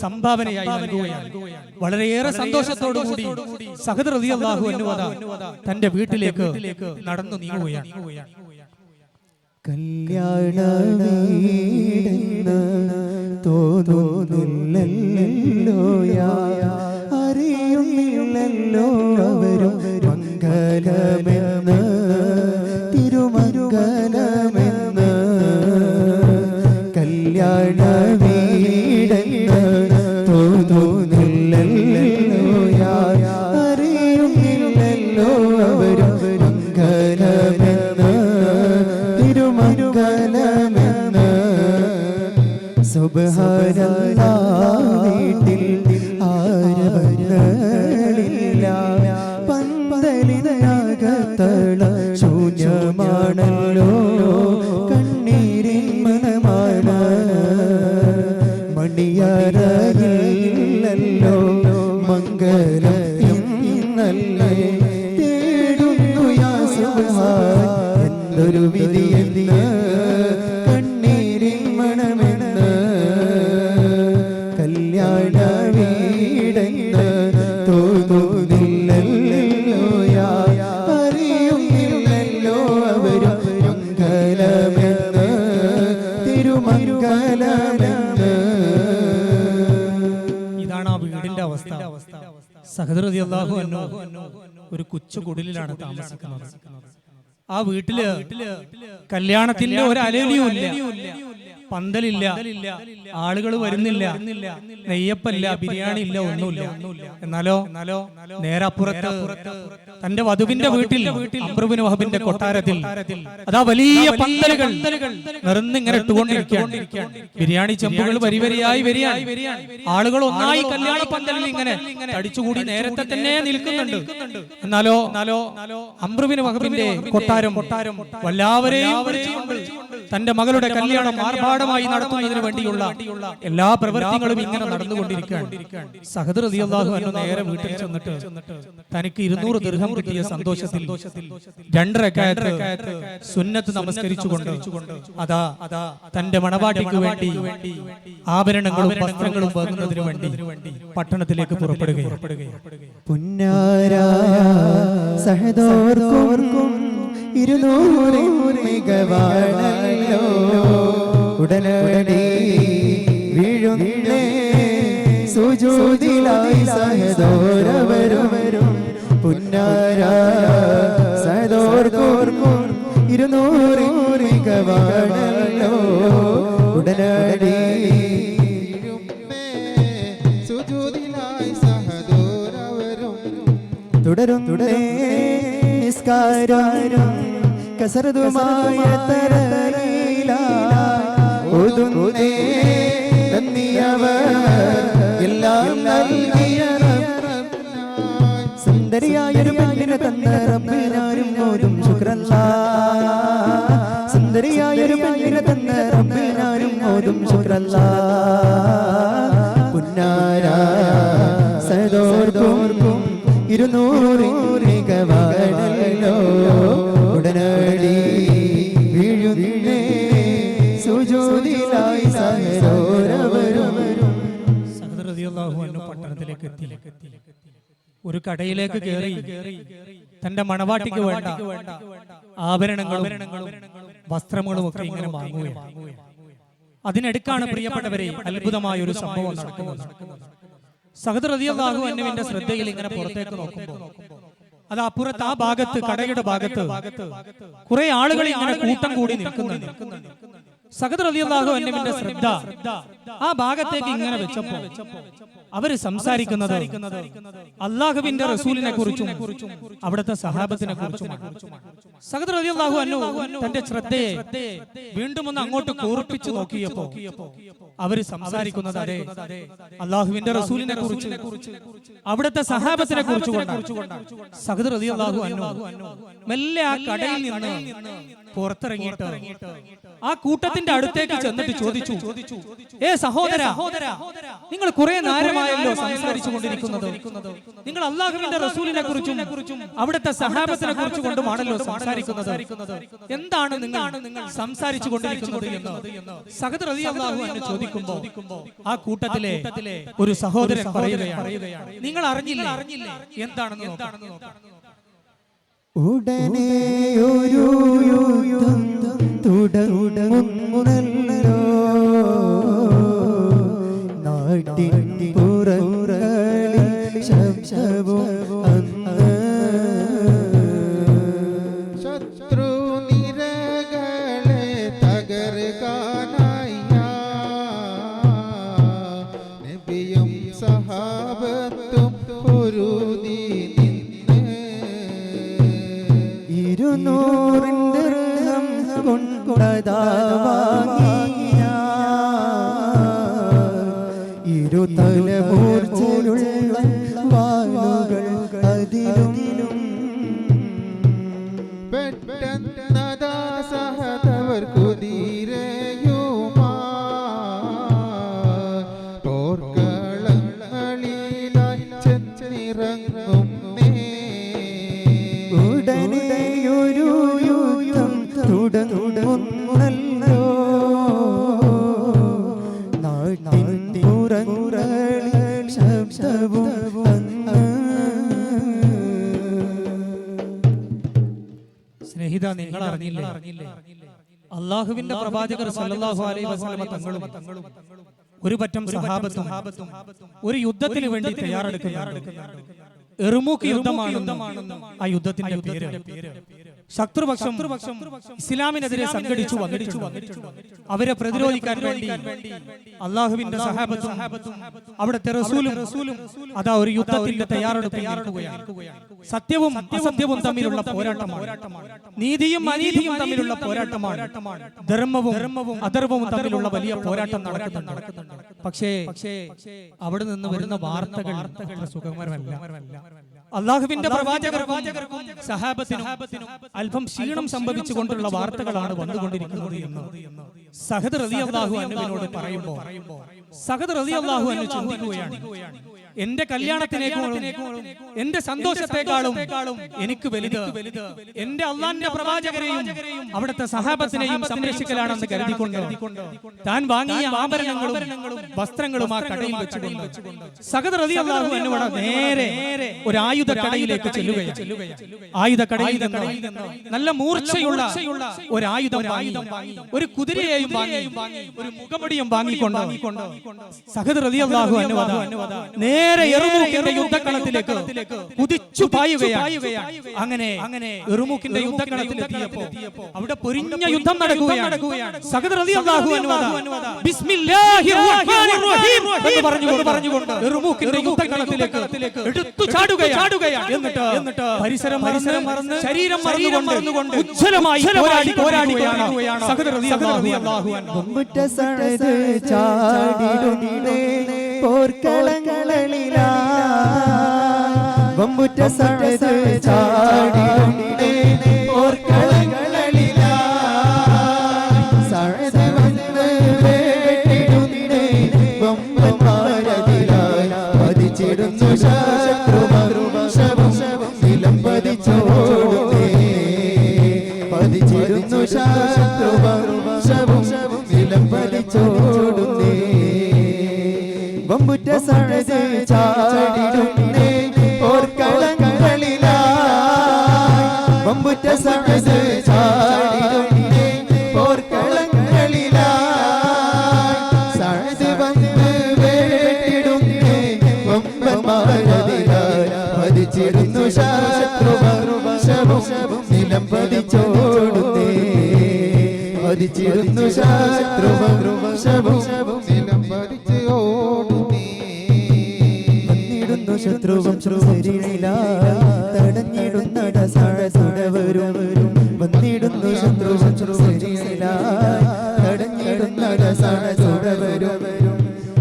സംഭാവനയായി നൽകുകയാണ് വളരെയേറെ സന്തോഷത്തോടു കൂടി സഹദ് റളിയല്ലാഹു അൻഹു തന്റെ വീട്ടിലേക്ക് നടന്നു നീങ്ങുകയാണ് കല്യാണവീടെന്ന് തോന്നുന്നില്ലല്ലോ അറിയുന്നില്ലല്ലോ അവരും മംഗലമെന്ന് തിരുമംഗലമെന്ന് കല്യാണവീടെന്ന് തോന്നുന്നില്ലല്ലോ അറിയുന്നില്ലല്ലോ അവരും മംഗലമെന്ന് തിരുമംഗലമെന്ന് സുബ്ഹാനല്ലാഹ് വീട്ടിൽ ആരവങ്ങളില്ല പന്തലിനകത്തള ശൂന്യമാണല്ലോ കണ്ണീരിൻ മനമാണ് മണിയറയില്ലല്ലോ മംഗലം ഇന്നല്ലേ തേടുന്നു യാ സുബ്ഹാൻ എന്തൊരു വിധിയെന്ന് കണ്ണീരിൻ മണമെന്ന് കല്യാണ വീടെന്ന് തോന്നുന്നില്ലല്ലോ അറിയുന്നില്ലല്ലോ അവരും മംഗലമെന്ന് തിരുമംഗലമെന്ന്. ഇതാണ് ആ വീടിന്റെ അവസ്ഥ. സഹദ് റളിയല്ലാഹു അൻഹു ഒരു കൊച്ചു കുടിലാണ് താമസിക്കുന്നത്. ആ വീട്ടില് കല്യാണത്തിന്റെ ഒരു അലലിയും ഇല്ല, പന്തലില്ല, ആളുകൾ വരുന്നില്ല, നെയ്യപ്പല്ല, ബിരിയാണി ഇല്ല, ഒന്നുമില്ല. എന്നാലോ നേരെ അപ്പുറത്ത് തന്റെ വധുവിന്റെ വീട്ടിൽ അംർ ഇബ്നു വഹബിന്റെ കൊട്ടാരത്തിൽ അതാ വലിയ പന്തലുകൾ നിറന്നിങ്ങനെ ഇട്ടുകൊണ്ടിരിക്കുകയാണ്. ബിരിയാണി ചെമ്പുകൾ വരിവരിയായി വരികയാണ്. ആളുകൾ ഒന്നായി കല്യാണ പന്തലിൽ ഇങ്ങനെ തടിച്ചുകൂടി നേരത്തെ തന്നെ നിൽക്കുന്നുണ്ട്. എന്നാലോ അംർ ഇബ്നു വഹബിന്റെ കൊട്ടാരം വല്ലാവരെയും വിളിച്ചുകൊണ്ട് തന്റെ മകളുടെ കല്യാണം ആർഭാടമായി നടത്തുന്നതിന് വേണ്ടിയുള്ള എല്ലാ പ്രവൃത്തികളും ഇങ്ങനെ നടന്നുകൊണ്ടിരിക്കുകയാണ്. സഹദ് റളിയല്ലാഹു അൻഹു നേരെ വീട്ടിൽ ചെന്നിട്ട് തനിക്ക് 200 ദിർഹം കിട്ടിയ സന്തോഷത്തിൽ 2 റക്അത്ത് സുന്നത്ത് നമസ്കരിച്ചുകൊണ്ട് അതാ തന്റെ മണവാട്ടിക്ക് വേണ്ടി ആഭരണങ്ങളും വസ്ത്രങ്ങളും വാങ്ങുന്നതിന് വേണ്ടി പട്ടണത്തിലേക്ക് പുറപ്പെടുകയാണ്. പുന്നാര സഹദോർക്കും 200 മികവാണല്ലോ. ഉടനടി വീഴുന്നേ സുജൂദിലായി സഹദോരവരും. പുന്നാര സഹദോർക്കും 200 മികവാണല്ലോ. ഉടനടി സുജൂദിലായി സഹദോരവരും. തുടരും നിസ്കാരം കസരതുമായ തരയിലായി എല്ലാം നൽകിയ സുന്ദരിയായൊരു പെണ്ണിനെ തന്ന റബ്ബിനാരും ഓതും ശുക്രല്ലാ. സുന്ദരിയായൊരു പെണ്ണിനെ തന്ന റബ്ബിനാരും ഓതും ശുക്രല്ലാ. പുന്നാര സഹദോർക്കും 200 മികവാണല്ലോ. ഉടനടി വീഴുന്നേ സുജൂദിലായി സഹദോരവരും. സഹദ് റളിയല്ലാഹു അൻഹു പട്ടണത്തിലേക്ക് എത്തി. ഒരു കടയിലേക്ക് കയറി തന്റെ മണവാട്ടിക്ക് വേണ്ട ആഭരണങ്ങളും വസ്ത്രങ്ങളും ഒക്കെ ഇങ്ങനെ വാങ്ങുകയാണ്. അതിനടുക്കാണ് പ്രിയപ്പെട്ടവരെ അത്ഭുതമായ ഒരു സംഭവം നടക്കുന്നത്. സഹദ് റളിയല്ലാഹു അൻഹുവിന്റെ ശ്രദ്ധയിൽ ഇങ്ങനെ പുറത്തേക്ക് നോക്കുമ്പോൾ അത് അപ്പുറത്ത് ആ ഭാഗത്ത് കടയുടെ ഭാഗത്ത് കുറെ ആളുകൾ ഇങ്ങനെ കൂട്ടം കൂടി നിൽക്കുന്നുണ്ട്. സഹദ് റളിയല്ലാഹു അൻഹുവിന്റെ ശ്രദ്ധ ആ ഭാഗത്തേക്ക് ഇങ്ങനെ വെച്ചപ്പോൾ അവര് സംസാരിക്കുന്നത് അല്ലാഹുവിന്റെ റസൂലിനെ കുറിച്ചും അവിടുത്തെ സഹാബത്തിനെ കുറിച്ചുമാണ്. സഹദ് റളിയല്ലാഹു അൻഹു തന്റെ ശ്രദ്ധയെ വീണ്ടും ഒന്ന് അങ്ങോട്ട് കൂർപ്പിച്ചു നോക്കിയപ്പോൾ അവര് സംസാരിക്കുന്നത് അതെ അല്ലാഹുവിന്റെ റസൂലിനെ കുറിച്ച് അവിടുത്തെ സഹാബത്തിനെ കുറിച്ചുകൊണ്ടാണ്. സഹദ് റളിയല്ലാഹു അൻഹു മെല്ലെ ആ കടയിൽ നിന്ന് പുറത്തിറങ്ങിയിട്ട് ആ കൂട്ടത്തിന്റെ അടുത്തേക്ക് ചെന്നിട്ട് ചോദിച്ചു, ഏ സഹോദര, നിങ്ങൾ കുറെ നേരമായല്ലോ സംസാരിച്ചു കൊണ്ടിരിക്കുന്നത്. നിങ്ങൾ അല്ലാഹുവിന്റെ റസൂലിനെ കുറിച്ചും അവിടുത്തെ സഹാബത്തിനെ കുറിച്ച് കൊണ്ടുമാണല്ലോ സംസാരിക്കുന്നത്. എന്താണ് നിങ്ങൾ സംസാരിച്ചു കൊണ്ടിരിക്കുന്നത് എന്ന് സഹദ് റളിയല്ലാഹു അൻഹു ചോദിക്കുമ്പോൾ ആ കൂട്ടത്തിലെ ഒരു സഹോദരൻ പറയുകയാണ്, നിങ്ങൾ അറിഞ്ഞില്ലേ എന്താണെന്ന് നോക്കാം. ഉടനെ ഒരു യുദ്ധം തുടങ്ങുന്നല്ലോ. നാട്ടിൻ പുറങ്ങളിൽ ശബ്ദവും ശത്രു നിരകളെ തകർക്കാനായി നബിയും സഹാബത്തും പൊരുതി നിന്ന് 200 ദിർഹം കൊണ്ടതാ വാങ്ങിയ ഇരുതലമൂർച്ചയുള്ള വാളുകൾ അതിലും പെട്ടെന്നതാ സഹദവർ കുതിരയുമാ പോർക്കളങ്ങളിലായി ചെന്നിറങ്ങും. ഉടനെ ഒരു യുദ്ധം തുടങ്ങുന്നല്ലോ. നാട്ടിൻ പുറങ്ങളിൽ ശബ്ദവും സ്നേഹിത, നിങ്ങൾ അറിഞ്ഞില്ലേ അള്ളാഹുവിന്റെ പ്രവാചകർ സല്ലല്ലാഹു അലൈഹി വസല്ലമ തങ്ങളും ഒരു പറ്റം സഹാബത്തും ഒരു യുദ്ധത്തിന് വേണ്ടി തയ്യാറെടുക്കുകയാണ്. എറുമൂക്ക് യുദ്ധമാണ് ആ യുദ്ധത്തിന്റെ പേര്. ശത്രുപക്ഷം ഇസ്ലാമിനെതിരെ സംഘടിച്ചു വന്നിട്ടുണ്ട്. അവരെ പ്രതിരോധിക്കാൻ വേണ്ടി അള്ളാഹുവിന്റെ സഹാബത്തും അവിടുത്തെ റസൂലും അതാ ഒരു യുദ്ധത്തിന്റെ തയ്യാറെടുക്കുകയാണ്. സത്യവും അസത്യവും തമ്മിലുള്ള പോരാട്ടമാണ്. നീതിയും അനീതിയും തമ്മിലുള്ള പോരാട്ടമാണ്. ധർമ്മവും അധർമ്മവും തമ്മിലുള്ള വലിയ പോരാട്ടം നടക്കുന്നുണ്ട്. പക്ഷേ അവിടെ നിന്ന് വരുന്ന വാർത്തകൾ സുഖകരമല്ല. അള്ളാഹുവിന്റെ പ്രവാചകർക്കും സഹാബത്തിനും അല്പം ക്ഷീണം സംഭവിച്ചുകൊണ്ടുള്ള വാർത്തകളാണ് വന്നുകൊണ്ടിരിക്കുന്നത് എന്ന് സഹദ് റളിയല്ലാഹു അൻഹുവിനോട് പറയുമ്പോൾ സഹദ് റളിയല്ലാഹു അൻഹു ചിന്തിക്കുകയാണ്, എന്റെ കല്യാണത്തിനേക്കാളും എന്റെ സന്തോഷത്തെക്കാളും എനിക്ക് വലുത് എന്റെ അള്ളാന്റെ പ്രവാചകരെയും അവിടുത്തെ സഹാബത്തിനെയും സംരക്ഷിക്കലാണെന്ന് കരുതിക്കൊണ്ട് താൻ വാങ്ങിയ ആഭരണങ്ങളും വസ്ത്രങ്ങളും ആ കടയിൽ വെച്ചുകൊണ്ട് സഹദ് റളിയല്ലാഹു അൻഹു നേരെ ഒരു ആയുധക്കടയിലേക്ക് ചെല്ലുകയാണ്. ആയുധക്കടയിൽ നിന്ന് നല്ല മൂർച്ചയുള്ള ഒരു ആയുധം വാങ്ങി, ഒരു കുതിരയെയും വാങ്ങി, ഒരു മുഖമുടിയും വാങ്ങിക്കൊണ്ട് സഹദ് റളിയല്ലാഹു അൻഹു നേരെ എറുമൂക്കിന്റെ യുദ്ധക്കളത്തിലേക്ക് കുതിച്ചു പായുകയാണ്. അങ്ങനെ എറുമൂക്കിന്റെ യുദ്ധക്കളത്തിലെത്തിയപ്പോൾ അവിടെ പൊരിഞ്ഞ യുദ്ധം നടക്കുകയാണ്. സഹദ് റളിയല്ലാഹു അൻഹു ബിസ്മില്ലാഹിർ റഹ്മാനിർ റഹീം എന്ന് പറഞ്ഞുകൊണ്ട് എറുമൂക്കിന്റെ യുദ്ധക്കളത്തിലേക്ക് എടുത്തു ചാടുകയാണ്. എന്നിട്ട് പരിസരം മറന്ന് ശരീരം മറന്നുകൊണ്ട് ഉജ്ജ്വലമായി പോരാടുകയാണ് സഹദ് റളിയല്ലാഹു അൻഹു. പോർക്കളങ്ങളിലാ വമ്പുറ്റ സഅദ് ചാടിയുണ്ടേ പോർക്കളങ്ങളിലാ സഅദ് വന്ന് വേട്ടിടുന്നേ വമ്പന്മാരതിലായി പതിച്ചിടുന്നു ശത്രുമറുവശവും നിലം പതിച്ചോടുന്നേ പതിച്ചിടുന്നു ശത്രുമറുവശവും നിലം പതിച്ചോടുന്നേ വമ്പുറ്റ സഅദ് ചാടിടുന്നേ പോർക്കളങ്ങളിലായി വമ്പുറ്റ സഅദ് ചാടിടുന്നേ പോർക്കളങ്ങളിലായി സഅദ് വന്ന് വേട്ടിടുന്നേ വമ്പന്മാരതിലായി പതിച്ചിടുന്നു ശത്രുമറുവശവും നിലം പതിച്ചോടുന്നേ പതിച്ചിടുന്നു ശത്രുമറുവശവും നിലം പതിച്ചോടുന്നേ ശത്രുവും ശരീരയിലായി തടഞ്ഞിടുന്നട സഴസുടവരും വന്നിടുന്നു ശത്രുവും ശരീരയിലായി തടഞ്ഞിടുന്നട സഴസുടവരും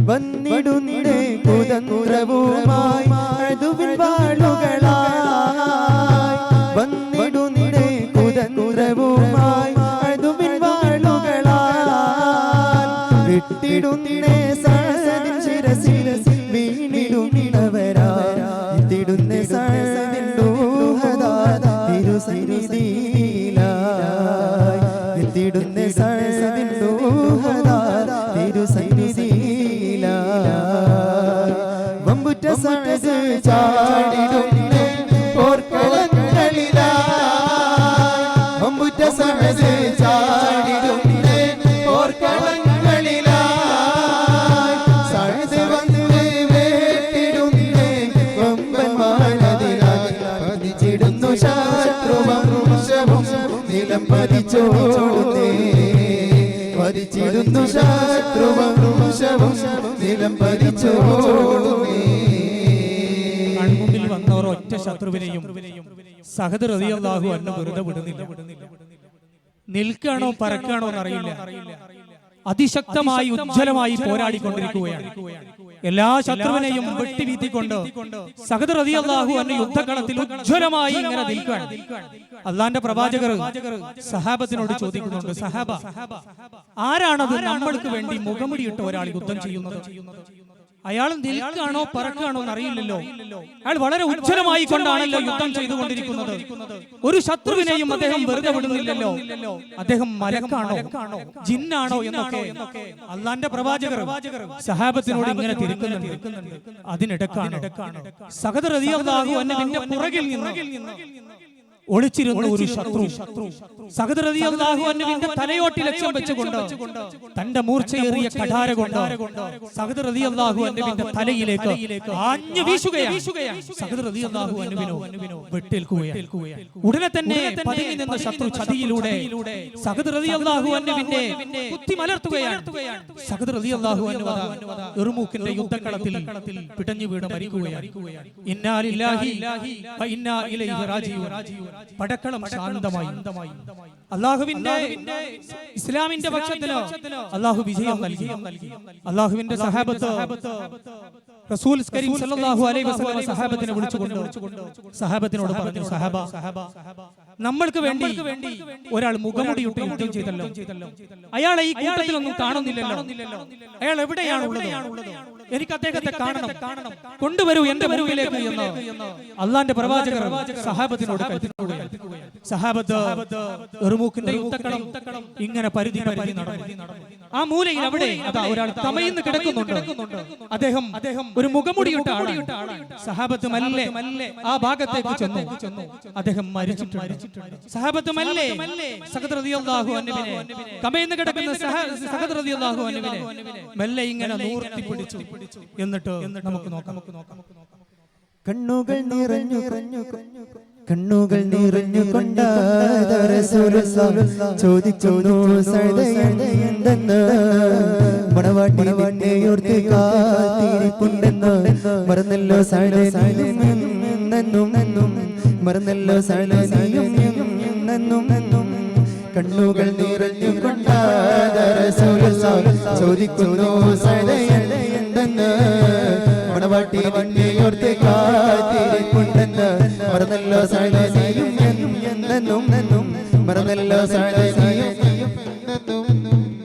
വന്നിടുന്നേ കുതന്നുറവുമായി അതുവിൻ വാളുകളായി വന്നിടുന്നേ കുതന്നുറവുമായി അതുവിൻ വാളുകളായി വിട്ടിടുന്നേ സഅദിൻ ശിരസിൽ വീണിടുന്നവരായിടുന്നേ സഅദിൻ ദൂഹദാ തിരുസന്നിധിയിലായി എത്തിടുന്നേ സഅദിൻ ദൂഹദാ തിരുസന്നിധിയിലായി വമ്പുറ്റ സഅദ് ചാടിടുന്നേ പോർക്കളങ്ങളിലായി വമ്പുറ്റ സഅദ് ചാടിടുന്നേ പോർക്കളങ്ങളിലായി സഅദ് വന്ന് വേട്ടിടുന്നേ വമ്പന്മാരതിലായി പതിച്ചിടുന്നു ശത്രുമറുവശവും നിലം പതിച്ചോടുന്നേ പതിച്ചിടുന്നു ശത്രുമറുവശവും നിലം പതിച്ചോടുന്നേ. കൺമുമ്പിൽ വന്ന ഒരൊറ്റ ശത്രുവിനെയും സഹദ് റളിയല്ലാഹു അൻഹു വെറുതെ വിടുന്നില്ല. നിൽക്കാണോ പറക്കാണോ എന്നറിയില്ല. അതിശക്തമായി ഉജ്ജ്വലമായി പോരാടിക്കൊണ്ടിരിക്കുകയാണ്. എല്ലാ ശത്രുവിനെയും വെട്ടിവീത്തിക്കൊണ്ട് സഹദ് റളിയല്ലാഹു അൻഹു യുദ്ധകളത്തിൽ ഉജ്ജ്വലമായി ഇങ്ങനെ നിൽക്കുകയാണ്. അള്ളാന്റെ പ്രവാചകർ സഹാബത്തിനോട് ചോദിക്കുന്നുണ്ട്, സഹാബ, ആരാണത് നമ്മൾക്ക് വേണ്ടി മുഖമുടിയിട്ട ഒരാൾ യുദ്ധം ചെയ്യുന്നത്? അയാൾ നിൽക്കാണോ പറക്കാണോ എന്നറിയില്ലല്ലോ. അയാൾ വളരെ ഉജ്ജ്വലമായി കൊണ്ടാണല്ലോ യുദ്ധം ചെയ്തുകൊണ്ടിരിക്കുന്നത്. ഒരു ശത്രുവിനെയും അദ്ദേഹം വെറുതെ വിടുന്നില്ലല്ലോ. അദ്ദേഹം മലക്കാണോ ജിന്നാണോ എന്നൊക്കെ അള്ളാന്റെ പ്രവാചകർ സഹാബത്തിനോട് ഇങ്ങനെ തിരിക്കുന്നുണ്ട്. അതിനിടക്കാണ് സഹദ് റളിയല്ലാഹു അൻഹുവിന്റെ പുറകിൽ നിന്ന് ഒളിച്ചിരുന്ന ഒരു ശത്രു സഅദ് റളിയല്ലാഹു അൻഹുവിന്റെ തലയോട്ടി ലക്ഷ്യം വെച്ചുകൊണ്ട് തന്റെ മൂർച്ചയേറിയ കഠാര കൊണ്ട് സഅദ് റളിയല്ലാഹു അൻഹുവിന്റെ തലയിലേക്ക് ആഞ്ഞു വീശുകയാണ്. സഅദ് റളിയല്ലാഹു അൻഹുവിനോ വെട്ടേൽക്കുകയാണ്. ഉടനെ തന്നെ പതുങ്ങി നിന്ന ശത്രു ചതിയിലൂടെ സഅദ് റളിയല്ലാഹു അൻഹുവിനെ കുത്തി മലർത്തുകയാണ്. സഅദ് റളിയല്ലാഹു അൻഹു ഇർമൂക്കിന്റെ യുദ്ധക്കളത്തിൽ പിടഞ്ഞു വീണ് മരിക്കുകയാണ്. ഇന്നാ ലില്ലാഹി വ ഇന്നാ ഇലൈഹി റാജിഊൻ. പടക്കളം ശാന്തമായി. അല്ലാഹുവിന്റെ ഇസ്ലാമിന്റെ പക്ഷത്തിന് അല്ലാഹു വിജയം നൽകി. അല്ലാഹുവിന്റെ സഹാബത്ത് റസൂൽ കരീം സല്ലല്ലാഹു അലൈഹി വസല്ലം സഹാബത്തിനെ വിളിച്ചുകൊണ്ട് സഹാബത്തിനോട് പറഞ്ഞു, സഹാബ, നമ്മൾക്ക് വേണ്ടി ഒരാൾ മുഖമുടിയിട്ട് യുദ്ധം ചെയ്തല്ലോ, അയാളെ ഈ കൂട്ടത്തിലൊന്നും കാണുന്നില്ലല്ലോ, അയാൾ എവിടെയാണുള്ളത്? എനിക്ക് അദ്ദേഹത്തെ കാണണം, കൊണ്ടുവരൂ എന്റെ മുന്നിലേക്ക് എന്ന് അള്ളാന്റെ പ്രവാചകർ സഹാബത്തിനോട് കൽപ്പിക്കുകയാണ്. സഹാബത്ത് ഇർമൂക്കിന്റെ യുദ്ധക്കളം ഇങ്ങനെ പരിധി നടന്നു. ആ മൂലയിൽ അവിടെ അതാ ഒരാൾ തമയിന്ന് കിടക്കുന്നുണ്ട്. അദ്ദേഹം ഒരു മുഖമുടിയിട്ട ആളാണ്. സഹാബത്ത് മല്ലേ ആ ഭാഗത്തേക്ക് ചെന്നു. അദ്ദേഹം മരിച്ചിട്ടുണ്ട്. സഹാബത്ത് മല്ലേ സഅദ് റളിയല്ലാഹു അൻഹുവിനെ, തമയിന്ന് കിടക്കുന്ന സഅദ് റളിയല്ലാഹു അൻഹുവിനെ മെല്ലെ ഇങ്ങനെ നൂർത്തി പിടിച്ചു. എന്നിട്ട് നമുക്ക് നോക്കാം. കണ്ണുകൾ നിറഞ്ഞു കൊണ്ടാ റസൂലുള്ളാഹ് ചോദിക്കുന്നു സഅദയെന്തെന്ന്, മണവാട്ടിയോർത്ത് കാത്തിരിപ്പുണ്ടെന്ന് മറന്നല്ലോ സഅദയും മറന്നല്ലോ സഅദയും കണ്ണുകൾ നിറഞ്ഞു കൊണ്ടാ റസൂലുള്ളാഹ് ചോദിക്കുന്നു സഅദയെന്തെന്ന്, മണവാട്ടിയോർത്ത് കാത്തിരിപ്പുണ്ടെന്ന് മറന്നല്ലോ സഅദയും മറന്നല്ലോ സഅദയും.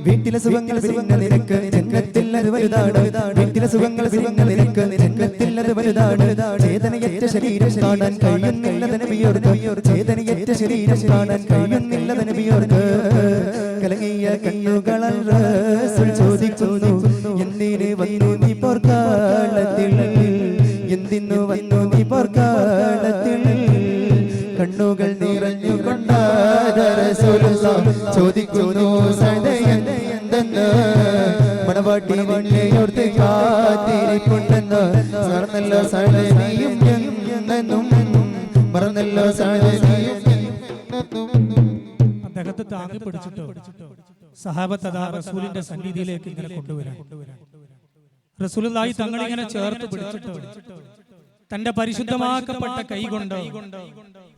വീട്ടിലെ സുഖങ്ങൾ സിരിഞ്ഞ നിനക്ക് ജന്നത്തിൽ അത് വലുതാണ്, വീട്ടിലെ സുഖങ്ങൾ സിരിഞ്ഞ നിനക്ക് ജന്നത്തിൽ അത് വലുതാണ്. ചേതനയറ്റ ശരീരം കാണാൻ കഴിയുന്നില്ല നബിയോർക്ക്, ചേതനയറ്റ ശരീരം കാണാൻ കഴിയുന്നില്ല നബിയോർക്ക്. കലങ്ങിയ കണ്ണുകളാൽ റസൂൽ ചോദിക്കുന്നു, എന്തിന് വന്നു നീ പോർക്കാളത്തിൽ, എന്തിനു വന്നു നീ പോർക്കാളത്തിൽ? കണ്ണുകൾ നിറഞ്ഞു കൊണ്ടാ റസൂലുള്ളാഹ് ചോദിക്കുന്നു സഅദയെന്തെന്ന്, മണവാട്ടിയോർത്ത് കാത്തിരിപ്പുണ്ടെന്ന് മറന്നല്ലോ സഅദയും മറന്നല്ലോ സഅദയും. അദ്ദേഹത്തെ താങ്ങി പിടിച്ചിട്ട് സഹാബത്ത് അതാ റസൂലിന്റെ സന്നിധിയിലേക്ക് ഇങ്ങനെ കൊണ്ടുവരാൻ. റസൂലുള്ളാഹി തങ്ങളിങ്ങനെ ചേർത്ത് പിടിച്ചിട്ട് തന്റെ പരിശുദ്ധമാക്കപ്പെട്ട കൈകൊണ്ട്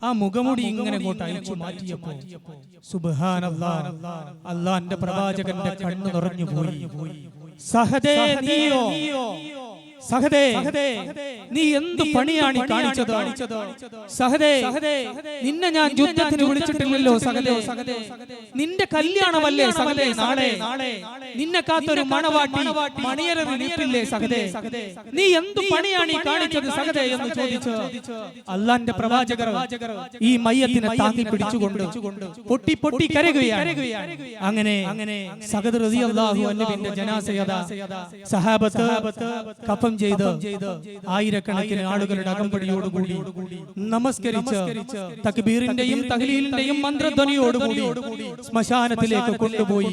ആ മുഖമുടി ഇങ്ങനെ അങ്ങോട്ട് അയച്ചു മാറ്റിയപ്പോ സുബ്ഹാനല്ലാഹ്, അല്ലാഹുവിന്റെ പ്രവാചകന്റെ കണ്ണ് നിറഞ്ഞു പോയി. സഹദേ നീയോ, സഹദേ നീ എന്ത് പണിയാണ് കാണിച്ചത്? സഹദേ നിന്നെ ഞാൻ യുദ്ധത്തിന് വിളിച്ചിട്ടില്ലല്ലോ സഹദേ, നിന്റെ കല്യാണമല്ലേ സഹദേ നാളെ, നിന്നെ കാത്തൊരു മണവാട്ടി മണിയറ വിളിപ്പില്ലേ സഹദേ, നീ എന്ത് പണിയാണ് കാണിച്ചത് സഹദേ എന്ന് ചോദിച്ച് അല്ലാഹുവിന്റെ പ്രവാചകർ ഈ മയ്യത്തിനെ താങ്ങി പിടിച്ചുകൊണ്ട് പൊട്ടി പൊട്ടി കരയുകയാണ്. അങ്ങനെ സഅദ് റളിയല്ലാഹു അൻഹുവിന്റെ ജനാസയത സഹാബത്ത് കഫൻ ചെയ്ത് ആയിരക്കണക്കിന് ആളുകളുടെ അകമ്പടിയോടുകൂടി നമസ്കരിച്ച് തക്ബീറിന്റെയും തഹ്ലീലിന്റെയും മന്ത്രധ്വനിയോടുകൂടി ശ്മശാനത്തിലേക്ക് കൊണ്ടുപോയി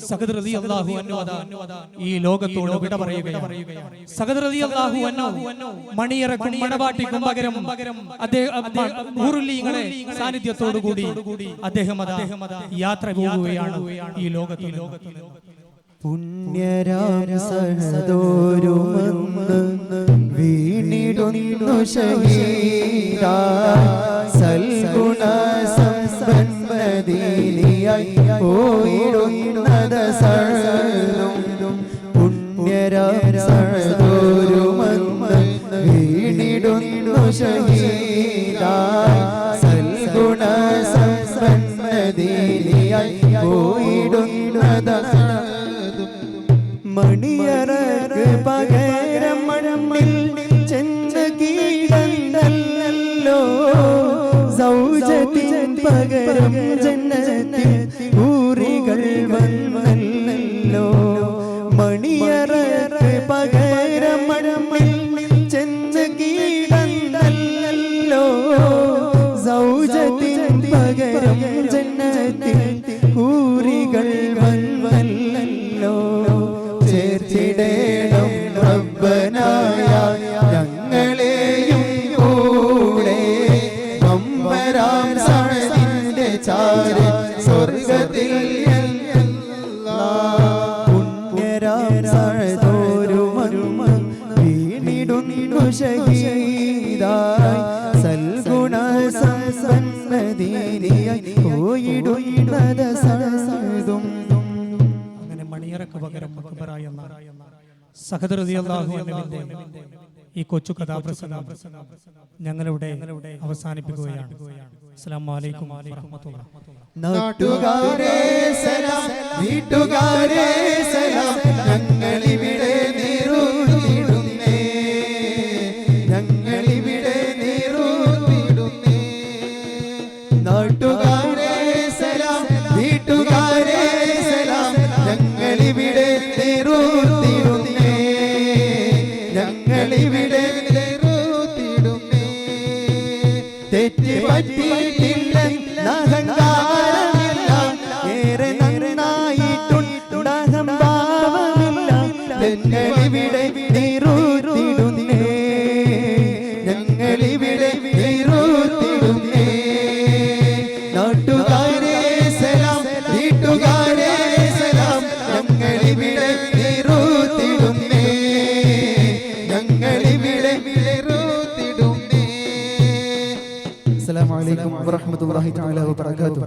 സഅദ് റളിയല്ലാഹു അൻഹു ഈ ലോകത്തോട് വിട പറയുകയാണ്. സഅദ് റളിയല്ലാഹു അൻഹു മണിയറക്കും മണവാട്ടിക്കും പകരം ഹൂറുല്ലീങ്ങളെ സാന്നിധ്യത്തോടുകൂടി അദ്ദേഹം യാത്ര പോകുകയാണ് ഈ ലോകത്തിൽ. പുണ്യരാം സഹദോരുമന്ന് വീണിടുന്നു ശഹീദാ, സൽഗുണ സമ്പന്നദീനിയായി പോയിടുന്നത് സർവ്വം. പുണ്യരാം സഹദോരുമന്ന് വീണിടുന്നു ശഹീദാ, സൽഗുണ സമ്പന്നദീനിയായി പോയിടുന്നത് മണിയറക്ക് പകരം മണ്ണിൽ ചെന്ന് കീഴല്ലോ, സൗജത്തിൻ പകരം ജന്നത്തിൽ ഊറികൾ വന്നല്ലോ. മണിയറക്ക് പകരം മണ്ണിൽ ചെന്ന് കീഴല്ലോ, സൗജത്തിൻ മണിയറക്ക് പകരം മക്ബറ എന്ന സഹദ് റളിയല്ലാഹു അൻഹുവിന്റെ ഈ കൊച്ചു കഥാപ്രസംഗം ഞങ്ങളിവിടെ അവസാനിപ്പിക്കുകയാണ്. അസ്സലാമു അലൈക്കും വറഹ്മത്തുള്ളാഹി. നാട്ടുകാരെ സലാം, വീട്ടുകാരെ സലാം, ഞങ്ങളിവിടെ നേരുന്നിടുന്നേ, ഞങ്ങളിവിടെ നേരുന്നിടുന്നേ. നാട്ടുകാരെ സലാം, വീട്ടുകാരെ സലാം, ഞങ്ങളിവിടെ നേരുന്നിടുന്നേ, ഞങ്ങളിവിടെ നേരുന്നിടുന്നേ. തെറ്റ് പറ്റിയിട്ടില്ല, അഹങ്കാരമില്ല, ഏറെ നന്നായിട്ടുണ്ടഹം ഭാവമില്ല, ഞങ്ങളിവിടെ നീരൂത്തിടുന്നേ, ഞങ്ങളിവിടെ നീരൂത്തിടുന്നേ. നാട്ടുകാരെ സലാം, വീട്ടുകാരെ സലാം, ഞങ്ങളിവിടെ നീരൂത്തിടുന്നേ, ഞങ്ങളിവിടെ നീരൂത്തിടുന്നേ. അസ്സലാമു അലൈക്കും വറഹ്മത്തുള്ളാഹി തആല വബറകാതുഹു.